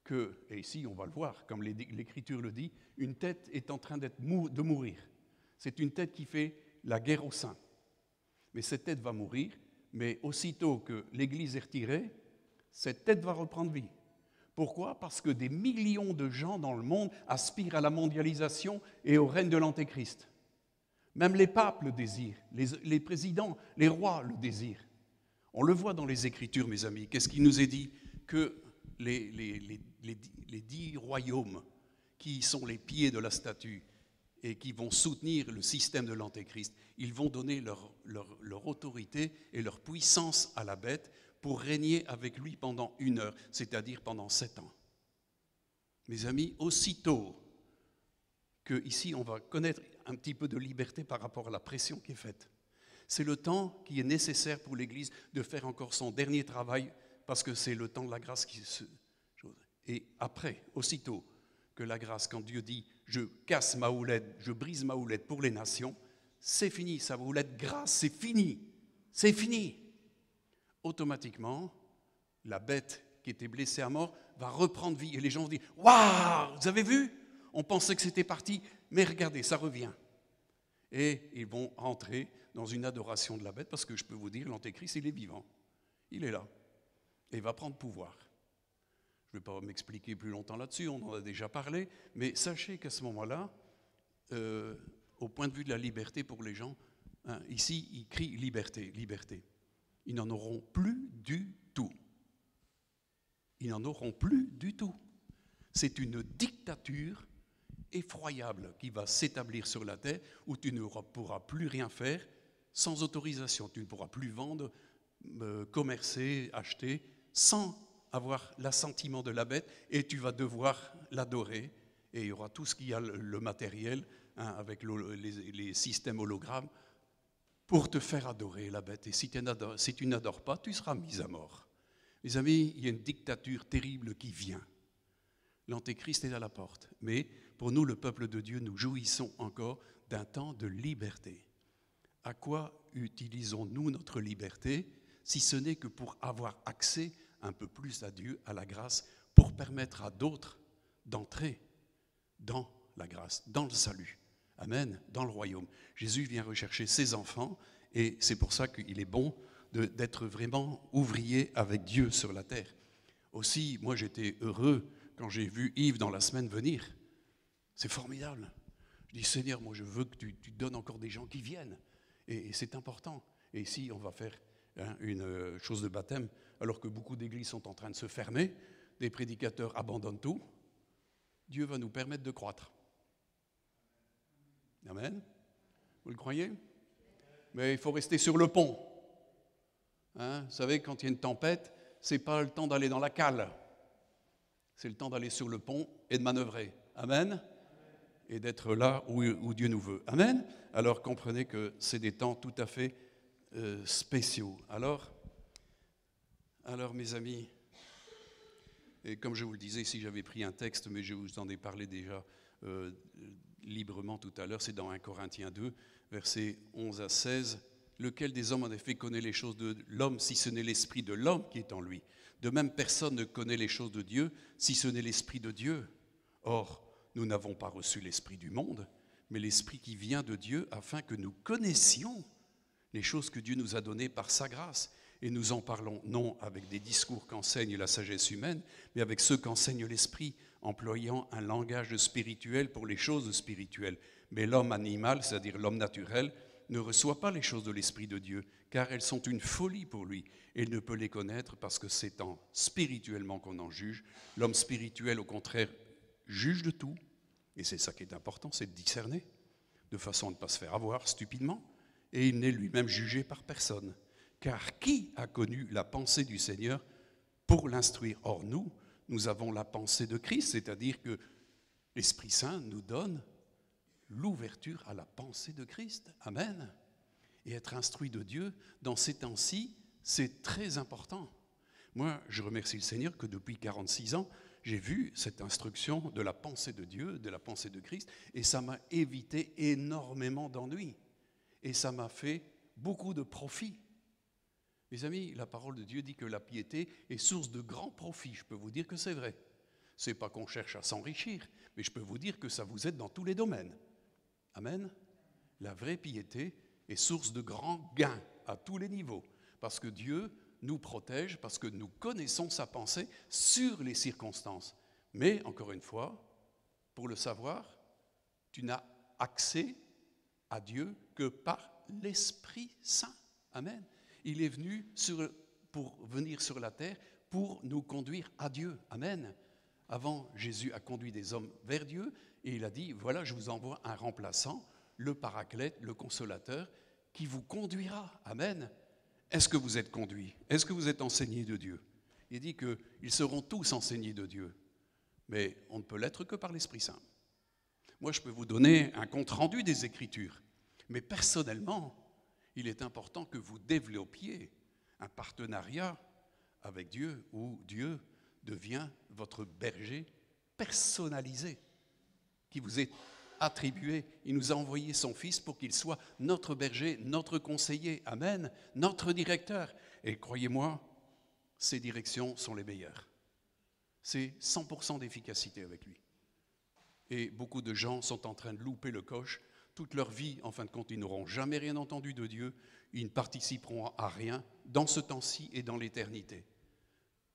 que, et ici on va le voir, comme l'Écriture le dit, une tête est en train de mourir. C'est une tête qui fait la guerre au sein. Mais cette tête va mourir, mais aussitôt que l'Église est retirée, cette tête va reprendre vie. Pourquoi? Parce que des millions de gens dans le monde aspirent à la mondialisation et au règne de l'Antéchrist. Même les papes le désirent, les présidents, les rois le désirent. On le voit dans les Écritures, mes amis. Qu'est-ce qu'il nous est dit? Que les 10 royaumes qui sont les pieds de la statue et qui vont soutenir le système de l'Antéchrist, ils vont donner leur autorité et leur puissance à la bête pour régner avec lui pendant 1 heure, c'est-à-dire pendant 7 ans. Mes amis, aussitôt que ici on va connaître un petit peu de liberté par rapport à la pression qui est faite, c'est le temps qui est nécessaire pour l'Église de faire encore son dernier travail, parce que c'est le temps de la grâce qui se... Et après, aussitôt que la grâce, quand Dieu dit « je casse ma houlette, je brise ma houlette pour les nations », c'est fini, sa houlette grâce, c'est fini, c'est fini. Automatiquement, la bête qui était blessée à mort va reprendre vie. Et les gens vont dire « waouh, vous avez vu? On pensait que c'était parti, mais regardez, ça revient. » Et ils vont entrer dans une adoration de la bête, parce que je peux vous dire, l'Antéchrist, il est vivant. Il est là. Et il va prendre pouvoir. Je ne vais pas m'expliquer plus longtemps là-dessus, on en a déjà parlé, mais sachez qu'à ce moment-là, au point de vue de la liberté pour les gens, hein, ici, ils crient liberté, liberté. Ils n'en auront plus du tout. Ils n'en auront plus du tout. C'est une dictature effroyable qui va s'établir sur la terre, où tu ne pourras plus rien faire sans autorisation. Tu ne pourras plus vendre, commercer, acheter, sans avoir l'assentiment de la bête, et tu vas devoir l'adorer. Et il y aura tout ce qu'il y a, le matériel, hein, avec les systèmes hologrammes, pour te faire adorer la bête. Et si tu n'adores pas, tu seras mis à mort. Mes amis, il y a une dictature terrible qui vient. L'Antéchrist est à la porte. Mais pour nous, le peuple de Dieu, nous jouissons encore d'un temps de liberté. À quoi utilisons-nous notre liberté, si ce n'est que pour avoir accès un peu plus à Dieu, à la grâce, pour permettre à d'autres d'entrer dans la grâce, dans le salut. Amen, dans le royaume. Jésus vient rechercher ses enfants, et c'est pour ça qu'il est bon d'être vraiment ouvrier avec Dieu sur la terre. Aussi, moi j'étais heureux quand j'ai vu Yves dans la semaine venir. C'est formidable. Je dis, Seigneur, moi je veux que tu donnes encore des gens qui viennent. Et c'est important. Et ici, on va faire une chose de baptême, alors que beaucoup d'églises sont en train de se fermer, des prédicateurs abandonnent tout. Dieu va nous permettre de croître. Amen. Vous le croyez? Mais il faut rester sur le pont. Hein? Vous savez, quand il y a une tempête, ce n'est pas le temps d'aller dans la cale. C'est le temps d'aller sur le pont et de manœuvrer. Amen. Et d'être là où Dieu nous veut. Amen. Alors comprenez que c'est des temps tout à fait spéciaux. Alors mes amis, et comme je vous le disais, ici j'avais pris un texte, mais je vous en ai parlé déjà librement tout à l'heure, c'est dans 1 Corinthiens 2, versets 11 à 16. Lequel des hommes en effet connaît les choses de l'homme, si ce n'est l'esprit de l'homme qui est en lui? De même, personne ne connaît les choses de Dieu, si ce n'est l'esprit de Dieu. Or, nous n'avons pas reçu l'esprit du monde, mais l'esprit qui vient de Dieu, afin que nous connaissions les choses que Dieu nous a données par sa grâce. Et nous en parlons non avec des discours qu'enseigne la sagesse humaine, mais avec ceux qu'enseigne l'esprit, employant un langage spirituel pour les choses spirituelles. Mais l'homme animal, c'est-à-dire l'homme naturel, ne reçoit pas les choses de l'esprit de Dieu, car elles sont une folie pour lui, et il ne peut les connaître parce que c'est en spirituellement qu'on en juge. L'homme spirituel, au contraire, juge de tout, et c'est ça qui est important, c'est de discerner, de façon à ne pas se faire avoir stupidement, et il n'est lui-même jugé par personne. Car qui a connu la pensée du Seigneur pour l'instruire? Or nous avons la pensée de Christ, c'est-à-dire que l'Esprit Saint nous donne l'ouverture à la pensée de Christ. Amen. Et être instruit de Dieu dans ces temps-ci, c'est très important. Moi, je remercie le Seigneur que depuis 46 ans, j'ai vu cette instruction de la pensée de Dieu, de la pensée de Christ, et ça m'a évité énormément d'ennuis. Et ça m'a fait beaucoup de profit. Mes amis, la parole de Dieu dit que la piété est source de grands profits. Je peux vous dire que c'est vrai. Ce n'est pas qu'on cherche à s'enrichir, mais je peux vous dire que ça vous aide dans tous les domaines. Amen. La vraie piété est source de grands gains à tous les niveaux, parce que Dieu nous protège, parce que nous connaissons sa pensée sur les circonstances. Mais, encore une fois, pour le savoir, tu n'as accès à Dieu que par l'Esprit Saint. Amen. Il est venu sur pour venir sur la terre, pour nous conduire à Dieu. Amen. Avant, Jésus a conduit des hommes vers Dieu et il a dit, voilà, je vous envoie un remplaçant, le Paraclète, le Consolateur, qui vous conduira. Amen. Est-ce que vous êtes conduits? Est-ce que vous êtes enseignés de Dieu? Il dit qu'ils seront tous enseignés de Dieu, mais on ne peut l'être que par l'Esprit Saint. Moi, je peux vous donner un compte-rendu des Écritures, mais personnellement, il est important que vous développiez un partenariat avec Dieu, où Dieu devient votre berger personnalisé, qui vous est attribué. Il nous a envoyé son Fils pour qu'il soit notre berger, notre conseiller, amen, notre directeur. Et croyez-moi, ces directions sont les meilleures. C'est 100% d'efficacité avec lui. Et beaucoup de gens sont en train de louper le coche. Toute leur vie, en fin de compte, ils n'auront jamais rien entendu de Dieu. Ils ne participeront à rien dans ce temps-ci et dans l'éternité.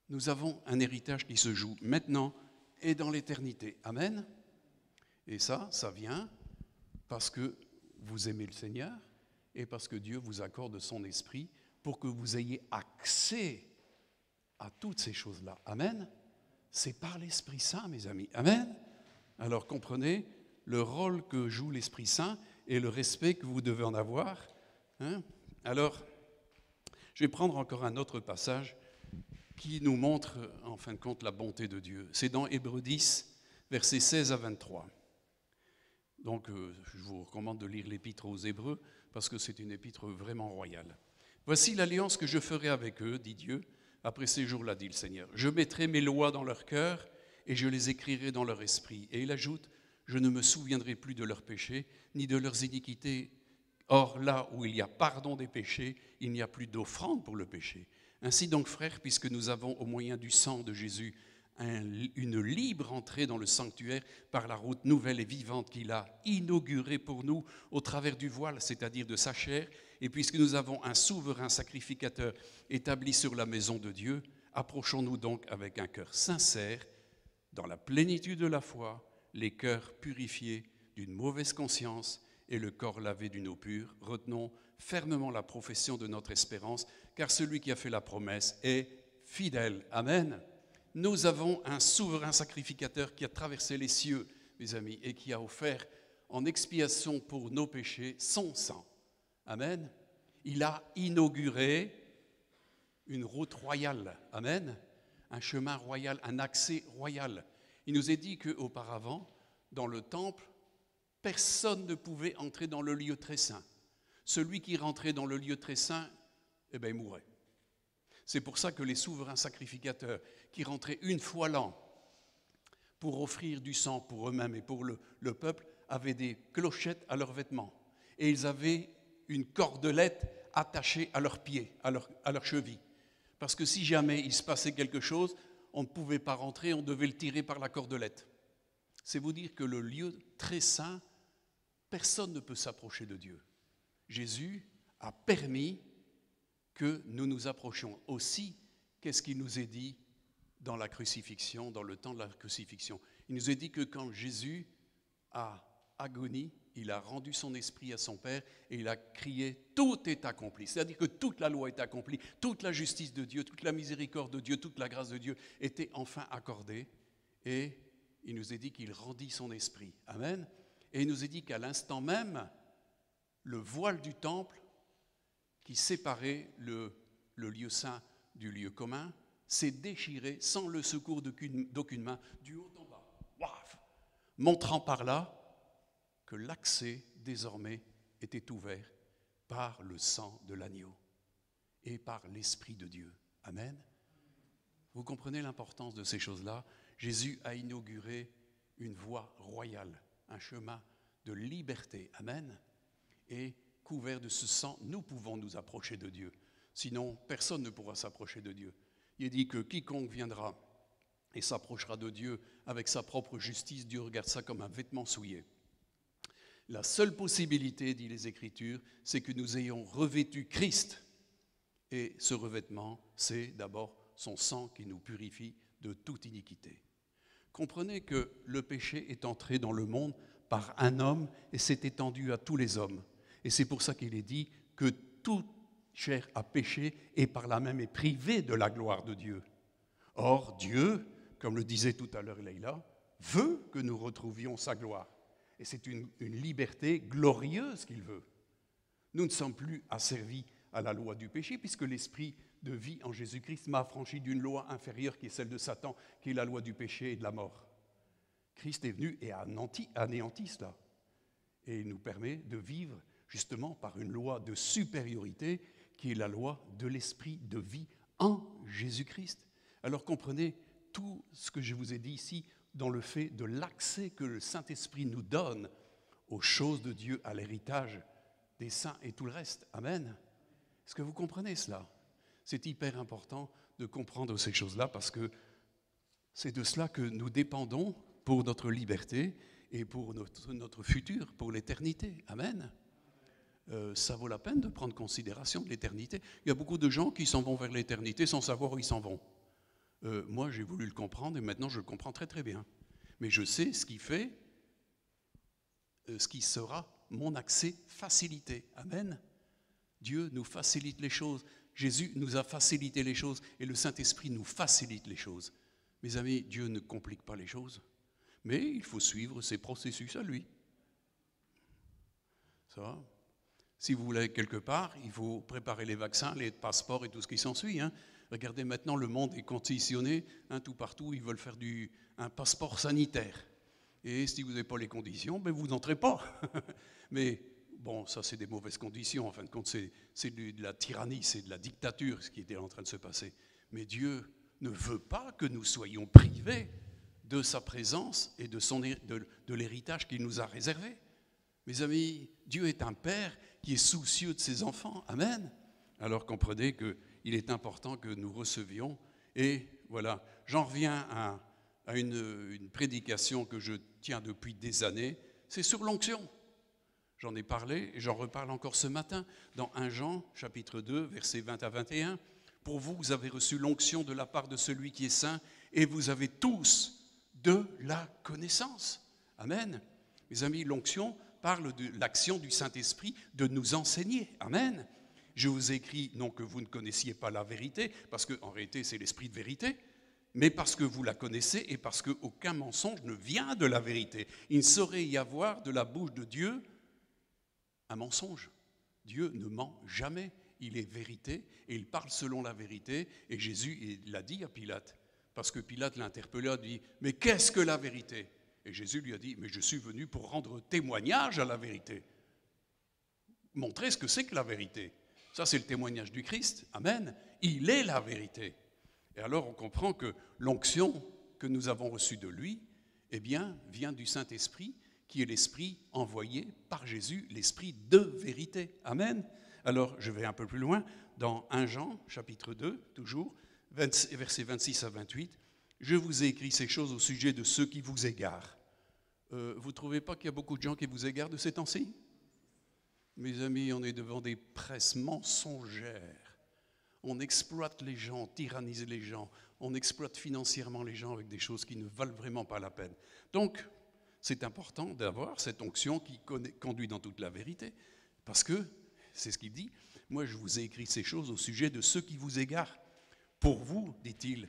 Nous avons un héritage qui se joue maintenant et dans l'éternité. Amen. Et ça vient parce que vous aimez le Seigneur et parce que Dieu vous accorde son esprit pour que vous ayez accès à toutes ces choses-là. Amen. C'est par l'Esprit Saint, mes amis. Amen. Alors comprenez le rôle que joue l'Esprit Saint et le respect que vous devez en avoir. Hein? Alors, je vais prendre encore un autre passage qui nous montre, en fin de compte, la bonté de Dieu. C'est dans Hébreux 10, versets 16 à 23. Donc, je vous recommande de lire l'épître aux Hébreux, parce que c'est une épître vraiment royale. « Voici l'alliance que je ferai avec eux, dit Dieu, après ces jours-là, dit le Seigneur. Je mettrai mes lois dans leur cœur, et je les écrirai dans leur esprit. » Et il ajoute, « Je ne me souviendrai plus de leurs péchés, ni de leurs iniquités. Or, là où il y a pardon des péchés, il n'y a plus d'offrande pour le péché. Ainsi donc, frères, puisque nous avons au moyen du sang de Jésus une libre entrée dans le sanctuaire par la route nouvelle et vivante qu'il a inaugurée pour nous au travers du voile, c'est-à-dire de sa chair, et puisque nous avons un souverain sacrificateur établi sur la maison de Dieu, approchons-nous donc avec un cœur sincère, dans la plénitude de la foi, les cœurs purifiés d'une mauvaise conscience et le corps lavé d'une eau pure. Retenons fermement la profession de notre espérance, car celui qui a fait la promesse est fidèle. Amen. Nous avons un souverain sacrificateur qui a traversé les cieux, mes amis, et qui a offert en expiation pour nos péchés son sang. Amen. Il a inauguré une route royale. Amen. Un chemin royal, un accès royal. Il nous est dit qu'auparavant, dans le temple, personne ne pouvait entrer dans le lieu très saint. Celui qui rentrait dans le lieu très saint, il mourait. C'est pour ça que les souverains sacrificateurs qui rentraient une fois l'an pour offrir du sang pour eux-mêmes et pour le peuple avaient des clochettes à leurs vêtements. Et ils avaient une cordelette attachée à leurs pieds, à leurs chevilles. Parce que si jamais il se passait quelque chose, on ne pouvait pas rentrer, on devait le tirer par la cordelette. C'est vous dire que le lieu très saint, personne ne peut s'approcher de Dieu. Jésus a permis que nous nous approchions. Aussi, qu'est-ce qu'il nous est dit dans la crucifixion, dans le temps de la crucifixion? Il nous est dit que quand Jésus a agonie, il a rendu son esprit à son Père et il a crié « Tout est accompli ». C'est-à-dire que toute la loi est accomplie, toute la justice de Dieu, toute la miséricorde de Dieu, toute la grâce de Dieu était enfin accordée. Et il nous est dit qu'il rendit son esprit. Amen. Et il nous est dit qu'à l'instant même, le voile du temple qui séparait le lieu saint du lieu commun s'est déchiré sans le secours d'aucune main, du haut en bas. Waf, montrant par là que l'accès désormais était ouvert par le sang de l'agneau et par l'Esprit de Dieu. Amen. Vous comprenez l'importance de ces choses-là? Jésus a inauguré une voie royale, un chemin de liberté. Amen. Et couvert de ce sang, nous pouvons nous approcher de Dieu. Sinon, personne ne pourra s'approcher de Dieu. Il est dit que quiconque viendra et s'approchera de Dieu avec sa propre justice, Dieu regarde ça comme un vêtement souillé. La seule possibilité, dit les Écritures, c'est que nous ayons revêtu Christ. Et ce revêtement, c'est d'abord son sang qui nous purifie de toute iniquité. Comprenez que le péché est entré dans le monde par un homme et s'est étendu à tous les hommes. Et c'est pour ça qu'il est dit que toute chair a péché et par là même est privée de la gloire de Dieu. Or, Dieu, comme le disait tout à l'heure Leïla, veut que nous retrouvions sa gloire. Et c'est une liberté glorieuse qu'il veut. Nous ne sommes plus asservis à la loi du péché, puisque l'esprit de vie en Jésus-Christ m'a affranchi d'une loi inférieure qui est celle de Satan, qui est la loi du péché et de la mort. Christ est venu et a anéanti cela. Et il nous permet de vivre justement par une loi de supériorité qui est la loi de l'esprit de vie en Jésus-Christ. Alors comprenez tout ce que je vous ai dit ici dans le fait de l'accès que le Saint-Esprit nous donne aux choses de Dieu, à l'héritage des saints et tout le reste. Amen. Est-ce que vous comprenez cela? C'est hyper important de comprendre ces choses-là parce que c'est de cela que nous dépendons pour notre liberté et pour notre futur, pour l'éternité. Amen. Ça vaut la peine de prendre considération de l'éternité. Il y a beaucoup de gens qui s'en vont vers l'éternité sans savoir où ils s'en vont. Moi, j'ai voulu le comprendre et maintenant je le comprends très très bien. Mais je sais ce qui fait, ce qui sera mon accès facilité. Amen. Dieu nous facilite les choses. Jésus nous a facilité les choses et le Saint-Esprit nous facilite les choses. Mes amis, Dieu ne complique pas les choses, mais il faut suivre ses processus à lui. Ça va? Si vous voulez aller quelque part, il faut préparer les vaccins, les passeports et tout ce qui s'ensuit. Regardez maintenant, le monde est conditionné, tout partout, ils veulent faire un passeport sanitaire. Et si vous n'avez pas les conditions, vous n'entrez pas. Mais bon, ça c'est des mauvaises conditions, en fin de compte, c'est de la tyrannie, c'est de la dictature, ce qui était en train de se passer. Mais Dieu ne veut pas que nous soyons privés de sa présence et de l'héritage qu'il nous a réservé. Mes amis, Dieu est un Père qui est soucieux de ses enfants. Amen. Alors comprenez qu'il est important que nous recevions. Et voilà, j'en reviens à une prédication que je tiens depuis des années. C'est sur l'onction. J'en ai parlé et j'en reparle encore ce matin dans 1 Jean, chapitre 2, versets 20 à 21. Pour vous, vous avez reçu l'onction de la part de celui qui est saint et vous avez tous de la connaissance. Amen. Mes amis, l'onction parle de l'action du Saint-Esprit de nous enseigner. Amen. Je vous ai écrit, non que vous ne connaissiez pas la vérité, parce qu'en réalité c'est l'esprit de vérité, mais parce que vous la connaissez et parce qu'aucun mensonge ne vient de la vérité. Il ne saurait y avoir de la bouche de Dieu un mensonge. Dieu ne ment jamais, il est vérité et il parle selon la vérité. Et Jésus l'a dit à Pilate, parce que Pilate l'a interpellé, a dit « Mais qu'est-ce que la vérité ?» Et Jésus lui a dit « Mais je suis venu pour rendre témoignage à la vérité. » Montrer ce que c'est que la vérité. Ça, c'est le témoignage du Christ. Amen. Il est la vérité. Et alors, on comprend que l'onction que nous avons reçue de lui, vient du Saint-Esprit, qui est l'Esprit envoyé par Jésus, l'Esprit de vérité. Amen. Alors, je vais un peu plus loin, dans 1 Jean, chapitre 2, toujours, versets 26 à 28. Je vous ai écrit ces choses au sujet de ceux qui vous égarent. Vous ne trouvez pas qu'il y a beaucoup de gens qui vous égarent de ces temps-ci ? Mes amis, on est devant des presses mensongères. On exploite les gens, on tyrannise les gens, on exploite financièrement les gens avec des choses qui ne valent vraiment pas la peine. Donc, c'est important d'avoir cette onction qui conduit dans toute la vérité, parce que, c'est ce qu'il dit, moi je vous ai écrit ces choses au sujet de ceux qui vous égarent. Pour vous, dit-il,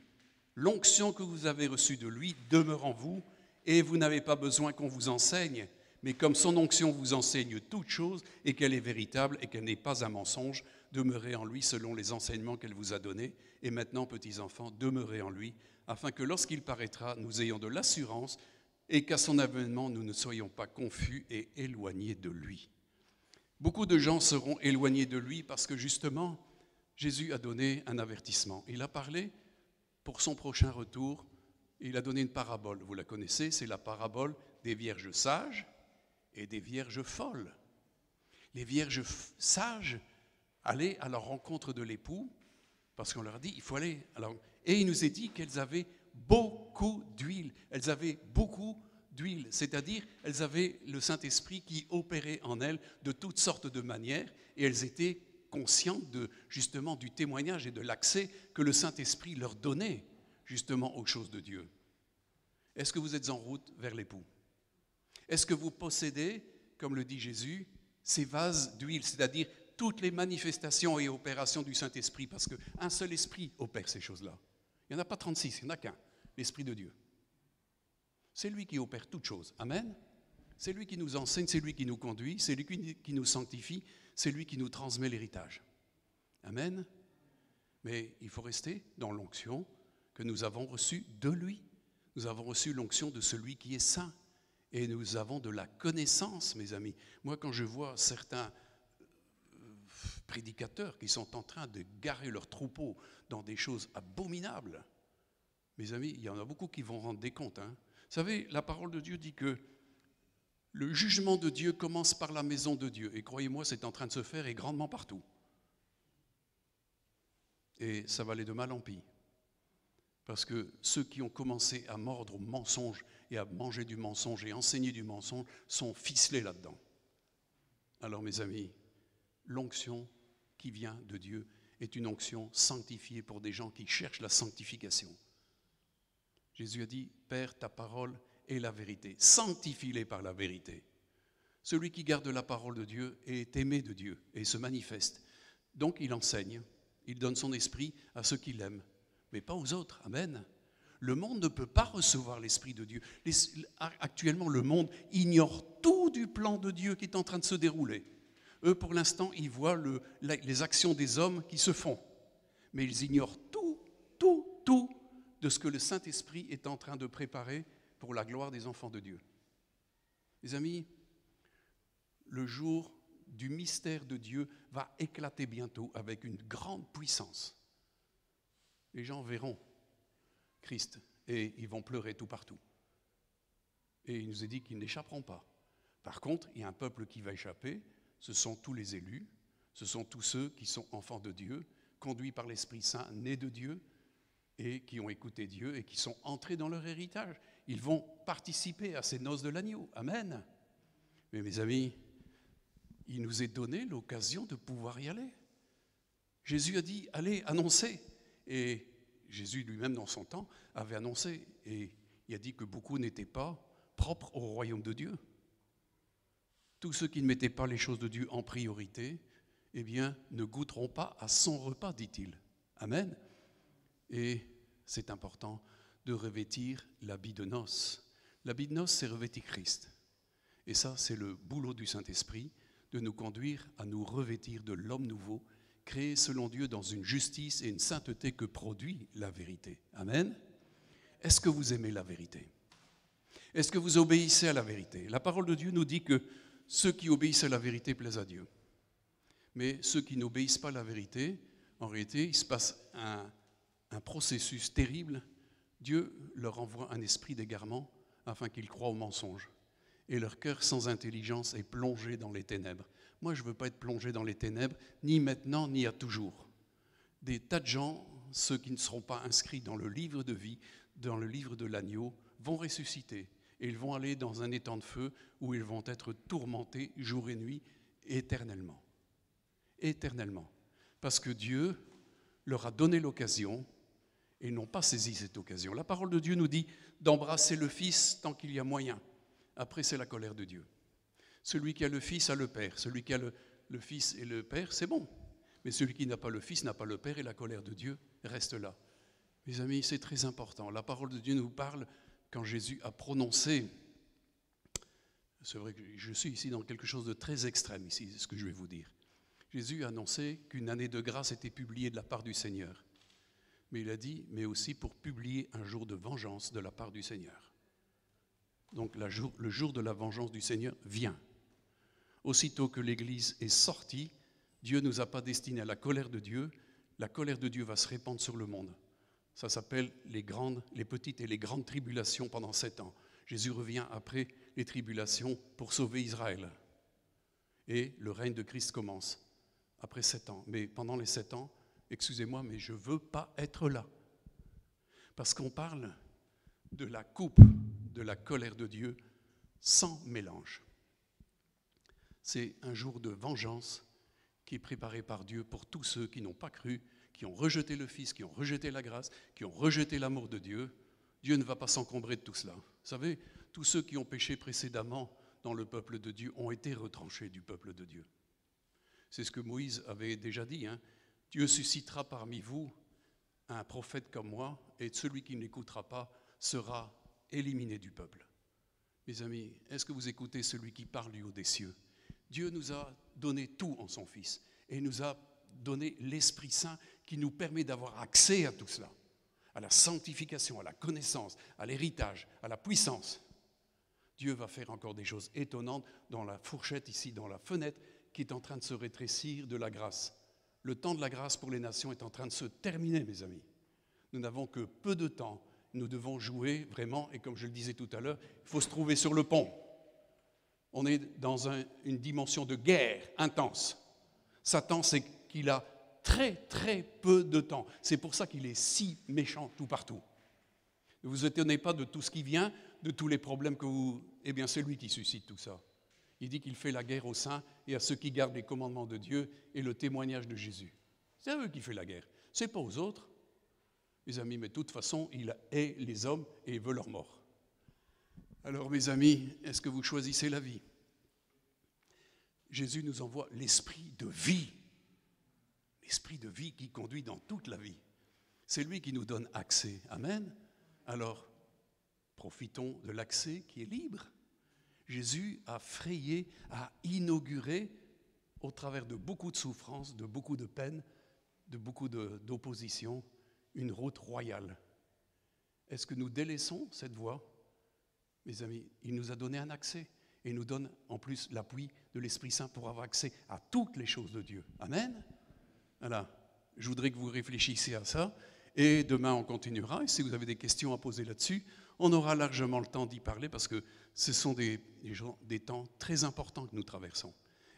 l'onction que vous avez reçue de lui demeure en vous, et vous n'avez pas besoin qu'on vous enseigne, mais comme son onction vous enseigne toute chose, et qu'elle est véritable, et qu'elle n'est pas un mensonge, demeurez en lui selon les enseignements qu'elle vous a donnés. Et maintenant, petits enfants, demeurez en lui, afin que lorsqu'il paraîtra, nous ayons de l'assurance, et qu'à son avènement, nous ne soyons pas confus et éloignés de lui. Beaucoup de gens seront éloignés de lui parce que justement, Jésus a donné un avertissement. Il a parlé pour son prochain retour, il a donné une parabole. Vous la connaissez, c'est la parabole des vierges sages et des vierges folles. Les vierges sages allaient à la rencontre de l'époux parce qu'on leur a dit, il faut aller. Et il nous est dit qu'elles avaient beaucoup d'huile. Elles avaient beaucoup d'huile, c'est-à-dire elles avaient le Saint-Esprit qui opérait en elles de toutes sortes de manières et elles étaient conscientes justement du témoignage et de l'accès que le Saint-Esprit leur donnait justement aux choses de Dieu. Est-ce que vous êtes en route vers l'époux? Est-ce que vous possédez, comme le dit Jésus, ces vases d'huile, c'est-à-dire toutes les manifestations et opérations du Saint-Esprit, parce qu'un seul esprit opère ces choses-là. Il n'y en a pas 36, il n'y en a qu'un, l'Esprit de Dieu. C'est lui qui opère toutes choses. Amen. C'est lui qui nous enseigne, c'est lui qui nous conduit, c'est lui qui nous sanctifie, c'est lui qui nous transmet l'héritage. Amen. Mais il faut rester dans l'onction que nous avons reçue de lui. Nous avons reçu l'onction de celui qui est saint. Et nous avons de la connaissance, mes amis. Moi, quand je vois certains prédicateurs qui sont en train de garer leurs troupeaux dans des choses abominables, mes amis, il y en a beaucoup qui vont rendre des comptes. Vous savez, la parole de Dieu dit que le jugement de Dieu commence par la maison de Dieu. Et croyez-moi, c'est en train de se faire et grandement partout. Et ça va aller de mal en pis. Parce que ceux qui ont commencé à mordre au mensonge et à manger du mensonge et enseigner du mensonge sont ficelés là-dedans. Alors mes amis, l'onction qui vient de Dieu est une onction sanctifiée pour des gens qui cherchent la sanctification. Jésus a dit, Père, ta parole est la vérité. Sanctifie-les par la vérité. Celui qui garde la parole de Dieu est aimé de Dieu et se manifeste. Donc il enseigne, il donne son esprit à ceux qui l'aiment, mais pas aux autres. Amen. Le monde ne peut pas recevoir l'Esprit de Dieu. Actuellement, le monde ignore tout du plan de Dieu qui est en train de se dérouler. Eux, pour l'instant, ils voient les actions des hommes qui se font. Mais ils ignorent tout de ce que le Saint-Esprit est en train de préparer pour la gloire des enfants de Dieu. Les amis, le jour du mystère de Dieu va éclater bientôt avec une grande puissance. Les gens verront Christ et ils vont pleurer tout partout. Et il nous est dit qu'ils n'échapperont pas. Par contre, il y a un peuple qui va échapper, ce sont tous les élus, ce sont tous ceux qui sont enfants de Dieu, conduits par l'Esprit Saint, nés de Dieu, et qui ont écouté Dieu et qui sont entrés dans leur héritage. Ils vont participer à ces noces de l'agneau. Amen. Mais mes amis, il nous est donné l'occasion de pouvoir y aller. Jésus a dit, allez, annoncez. Et Jésus lui-même, dans son temps, avait annoncé. Et il a dit que beaucoup n'étaient pas propres au royaume de Dieu. Tous ceux qui ne mettaient pas les choses de Dieu en priorité, eh bien, ne goûteront pas à son repas, dit-il. Amen. Et c'est important de revêtir l'habit de noces. L'habit de noces, c'est revêtir Christ. Et ça, c'est le boulot du Saint-Esprit, de nous conduire à nous revêtir de l'homme nouveau, créé selon Dieu dans une justice et une sainteté que produit la vérité. Amen. Est-ce que vous aimez la vérité? Est-ce que vous obéissez à la vérité? La parole de Dieu nous dit que ceux qui obéissent à la vérité plaisent à Dieu. Mais ceux qui n'obéissent pas à la vérité, en réalité, il se passe un processus terrible. Dieu leur envoie un esprit d'égarement afin qu'ils croient au mensonge. Et leur cœur sans intelligence est plongé dans les ténèbres. Moi, je ne veux pas être plongé dans les ténèbres, ni maintenant, ni à toujours. Des tas de gens, ceux qui ne seront pas inscrits dans le livre de vie, dans le livre de l'agneau, vont ressusciter. Et ils vont aller dans un étang de feu où ils vont être tourmentés jour et nuit, éternellement. Éternellement. Parce que Dieu leur a donné l'occasion et ils n'ont pas saisi cette occasion. La parole de Dieu nous dit d'embrasser le Fils tant qu'il y a moyen. Après, c'est la colère de Dieu. Celui qui a le Fils a le Père. Celui qui a le Fils et le Père, c'est bon. Mais celui qui n'a pas le Fils n'a pas le Père et la colère de Dieu reste là. Mes amis, c'est très important. La parole de Dieu nous parle quand Jésus a prononcé. C'est vrai que je suis ici dans quelque chose de très extrême, ici, c'est ce que je vais vous dire. Jésus a annoncé qu'une année de grâce était publiée de la part du Seigneur. Mais il a dit, mais aussi pour publier un jour de vengeance de la part du Seigneur. Donc le jour de la vengeance du Seigneur vient. Aussitôt que l'Église est sortie, Dieu ne nous a pas destinés à la colère de Dieu. La colère de Dieu va se répandre sur le monde. Ça s'appelle les petites et les grandes tribulations pendant 7 ans. Jésus revient après les tribulations pour sauver Israël. Et le règne de Christ commence après 7 ans. Mais pendant les 7 ans, excusez-moi, mais je ne veux pas être là. Parce qu'on parle de la coupe de la colère de Dieu sans mélange. C'est un jour de vengeance qui est préparé par Dieu pour tous ceux qui n'ont pas cru, qui ont rejeté le Fils, qui ont rejeté la grâce, qui ont rejeté l'amour de Dieu. Dieu ne va pas s'encombrer de tout cela. Vous savez, tous ceux qui ont péché précédemment dans le peuple de Dieu ont été retranchés du peuple de Dieu. C'est ce que Moïse avait déjà dit, hein. Dieu suscitera parmi vous un prophète comme moi, et celui qui ne l'écoutera pas sera éliminé du peuple. Mes amis, est-ce que vous écoutez celui qui parle du haut des cieux? Dieu nous a donné tout en son Fils, et il nous a donné l'Esprit Saint qui nous permet d'avoir accès à tout cela, à la sanctification, à la connaissance, à l'héritage, à la puissance. Dieu va faire encore des choses étonnantes dans la fourchette ici, dans la fenêtre qui est en train de se rétrécir de la grâce. Le temps de la grâce pour les nations est en train de se terminer, mes amis. Nous n'avons que peu de temps. Nous devons jouer vraiment, et comme je le disais tout à l'heure, il faut se trouver sur le pont. On est dans une dimension de guerre intense. Satan, c'est qu'il a très très peu de temps. C'est pour ça qu'il est si méchant tout partout. Ne vous étonnez pas de tout ce qui vient, de tous les problèmes que vous... Eh bien, c'est lui qui suscite tout ça. Il dit qu'il fait la guerre aux saints et à ceux qui gardent les commandements de Dieu et le témoignage de Jésus. C'est à eux qu'il fait la guerre. Ce n'est pas aux autres. Mes amis, mais de toute façon, il hait les hommes et il veut leur mort. Alors, mes amis, est-ce que vous choisissez la vie? Jésus nous envoie l'esprit de vie. L'esprit de vie qui conduit dans toute la vie. C'est lui qui nous donne accès. Amen. Alors, profitons de l'accès qui est libre. Jésus a frayé, a inauguré, au travers de beaucoup de souffrances, de beaucoup de peines, de beaucoup d'opposition, une route royale. Est-ce que nous délaissons cette voie? Mes amis, il nous a donné un accès et il nous donne en plus l'appui de l'Esprit Saint pour avoir accès à toutes les choses de Dieu. Amen. Voilà. Je voudrais que vous réfléchissiez à ça et demain on continuera. Et si vous avez des questions à poser là-dessus, on aura largement le temps d'y parler parce que ce sont des temps très importants que nous traversons.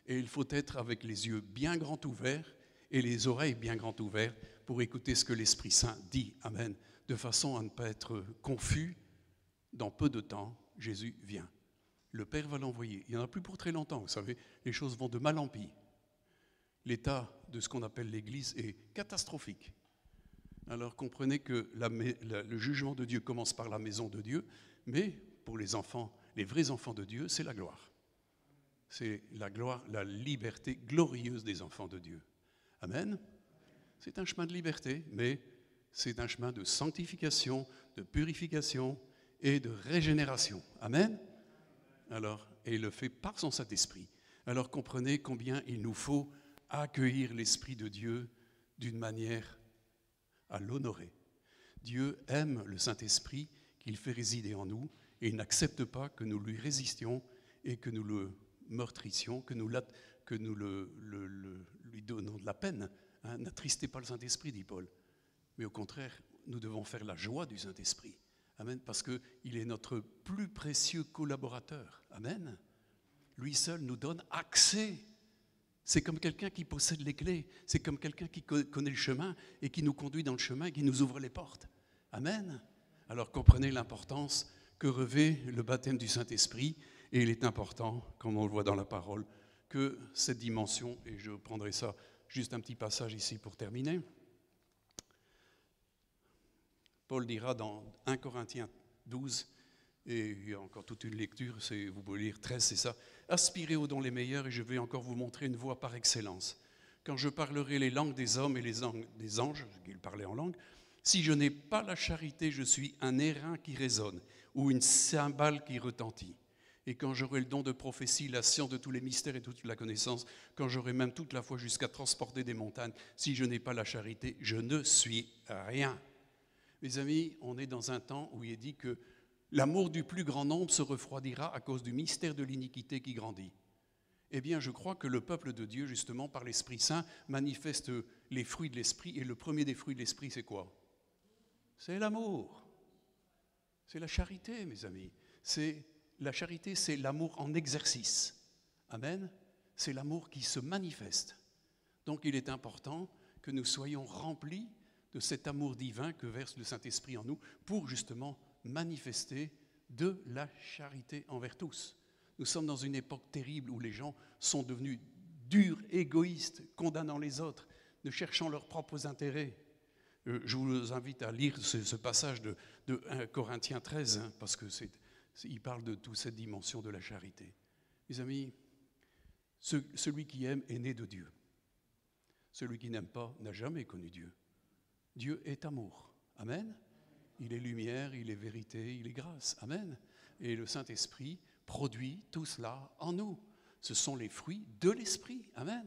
Et il faut être avec les yeux bien grands ouverts et les oreilles bien grands ouvertes pour écouter ce que l'Esprit Saint dit. Amen. De façon à ne pas être confus. Dans peu de temps, Jésus vient. Le Père va l'envoyer. Il n'y en a plus pour très longtemps, vous savez. Les choses vont de mal en pis. L'état de ce qu'on appelle l'Église est catastrophique. Alors comprenez que le jugement de Dieu commence par la maison de Dieu, mais pour les enfants, les vrais enfants de Dieu, c'est la gloire. C'est la gloire, la liberté glorieuse des enfants de Dieu. Amen. C'est un chemin de liberté, mais c'est un chemin de sanctification, de purification et de régénération. Amen. Alors, et il le fait par son Saint-Esprit. Alors comprenez combien il nous faut accueillir l'Esprit de Dieu d'une manière à l'honorer. Dieu aime le Saint-Esprit qu'il fait résider en nous et il n'accepte pas que nous lui résistions et que nous le meurtrissions, que nous lui donnons de la peine. Hein, n'attristez pas le Saint-Esprit, dit Paul. Mais au contraire, nous devons faire la joie du Saint-Esprit. Amen, parce qu'il est notre plus précieux collaborateur. Amen. Lui seul nous donne accès. C'est comme quelqu'un qui possède les clés. C'est comme quelqu'un qui connaît le chemin et qui nous conduit dans le chemin et qui nous ouvre les portes. Amen. Alors comprenez l'importance que revêt le baptême du Saint-Esprit. Et il est important, comme on le voit dans la parole, que cette dimension, et je prendrai ça, juste un petit passage ici pour terminer. Paul dira dans 1 Corinthiens 12, et il y a encore toute une lecture, vous pouvez lire 13, c'est ça. Aspirez aux dons les meilleurs et je vais encore vous montrer une voie par excellence. Quand je parlerai les langues des hommes et les langues des anges, qu'il parlait en langue, si je n'ai pas la charité, je suis un airain qui résonne ou une cymbale qui retentit. Et quand j'aurai le don de prophétie, la science de tous les mystères et toute la connaissance, quand j'aurai même toute la foi jusqu'à transporter des montagnes, si je n'ai pas la charité, je ne suis rien. Mes amis, on est dans un temps où il est dit que l'amour du plus grand nombre se refroidira à cause du mystère de l'iniquité qui grandit. Eh bien, je crois que le peuple de Dieu, justement, par l'Esprit Saint, manifeste les fruits de l'Esprit. Et le premier des fruits de l'Esprit, c'est quoi? C'est l'amour. C'est la charité, mes amis. La charité, c'est l'amour en exercice. Amen. C'est l'amour qui se manifeste. Donc, il est important que nous soyons remplis de cet amour divin que verse le Saint-Esprit en nous pour justement manifester de la charité envers tous. Nous sommes dans une époque terrible où les gens sont devenus durs, égoïstes, condamnant les autres, ne cherchant leurs propres intérêts. Je vous invite à lire ce passage de 1 Corinthiens 13, hein, parce qu'il parle de toute cette dimension de la charité. Mes amis, celui qui aime est né de Dieu. Celui qui n'aime pas n'a jamais connu Dieu. Dieu est amour. Amen. Il est lumière, il est vérité, il est grâce. Amen. Et le Saint-Esprit produit tout cela en nous. Ce sont les fruits de l'Esprit. Amen.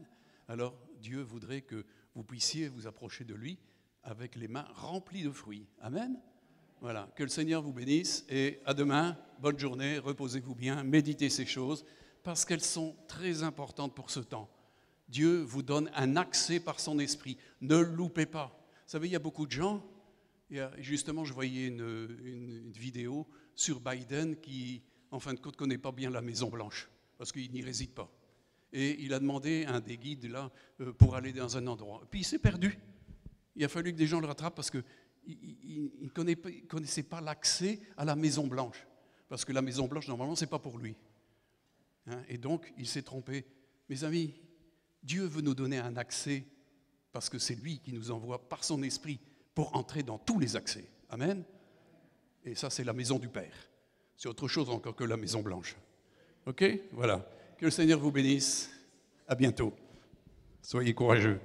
Alors, Dieu voudrait que vous puissiez vous approcher de lui avec les mains remplies de fruits. Amen. Voilà. Que le Seigneur vous bénisse et à demain. Bonne journée. Reposez-vous bien. Méditez ces choses parce qu'elles sont très importantes pour ce temps. Dieu vous donne un accès par son esprit. Ne le loupez pas. Vous savez, il y a beaucoup de gens. Justement, je voyais une vidéo sur Biden qui, en fin de compte, ne connaît pas bien la Maison-Blanche parce qu'il n'y réside pas. Et il a demandé à un des guides là pour aller dans un endroit. Puis il s'est perdu. Il a fallu que des gens le rattrapent parce qu'il ne connaissait pas l'accès à la Maison-Blanche. Parce que la Maison-Blanche, normalement, ce n'est pas pour lui. Hein? Et donc, il s'est trompé. Mes amis, Dieu veut nous donner un accès parce que c'est lui qui nous envoie par son esprit pour entrer dans tous les accès. Amen. Et ça, c'est la maison du Père. C'est autre chose encore que la Maison-Blanche. OK? Voilà. Que le Seigneur vous bénisse. À bientôt. Soyez courageux.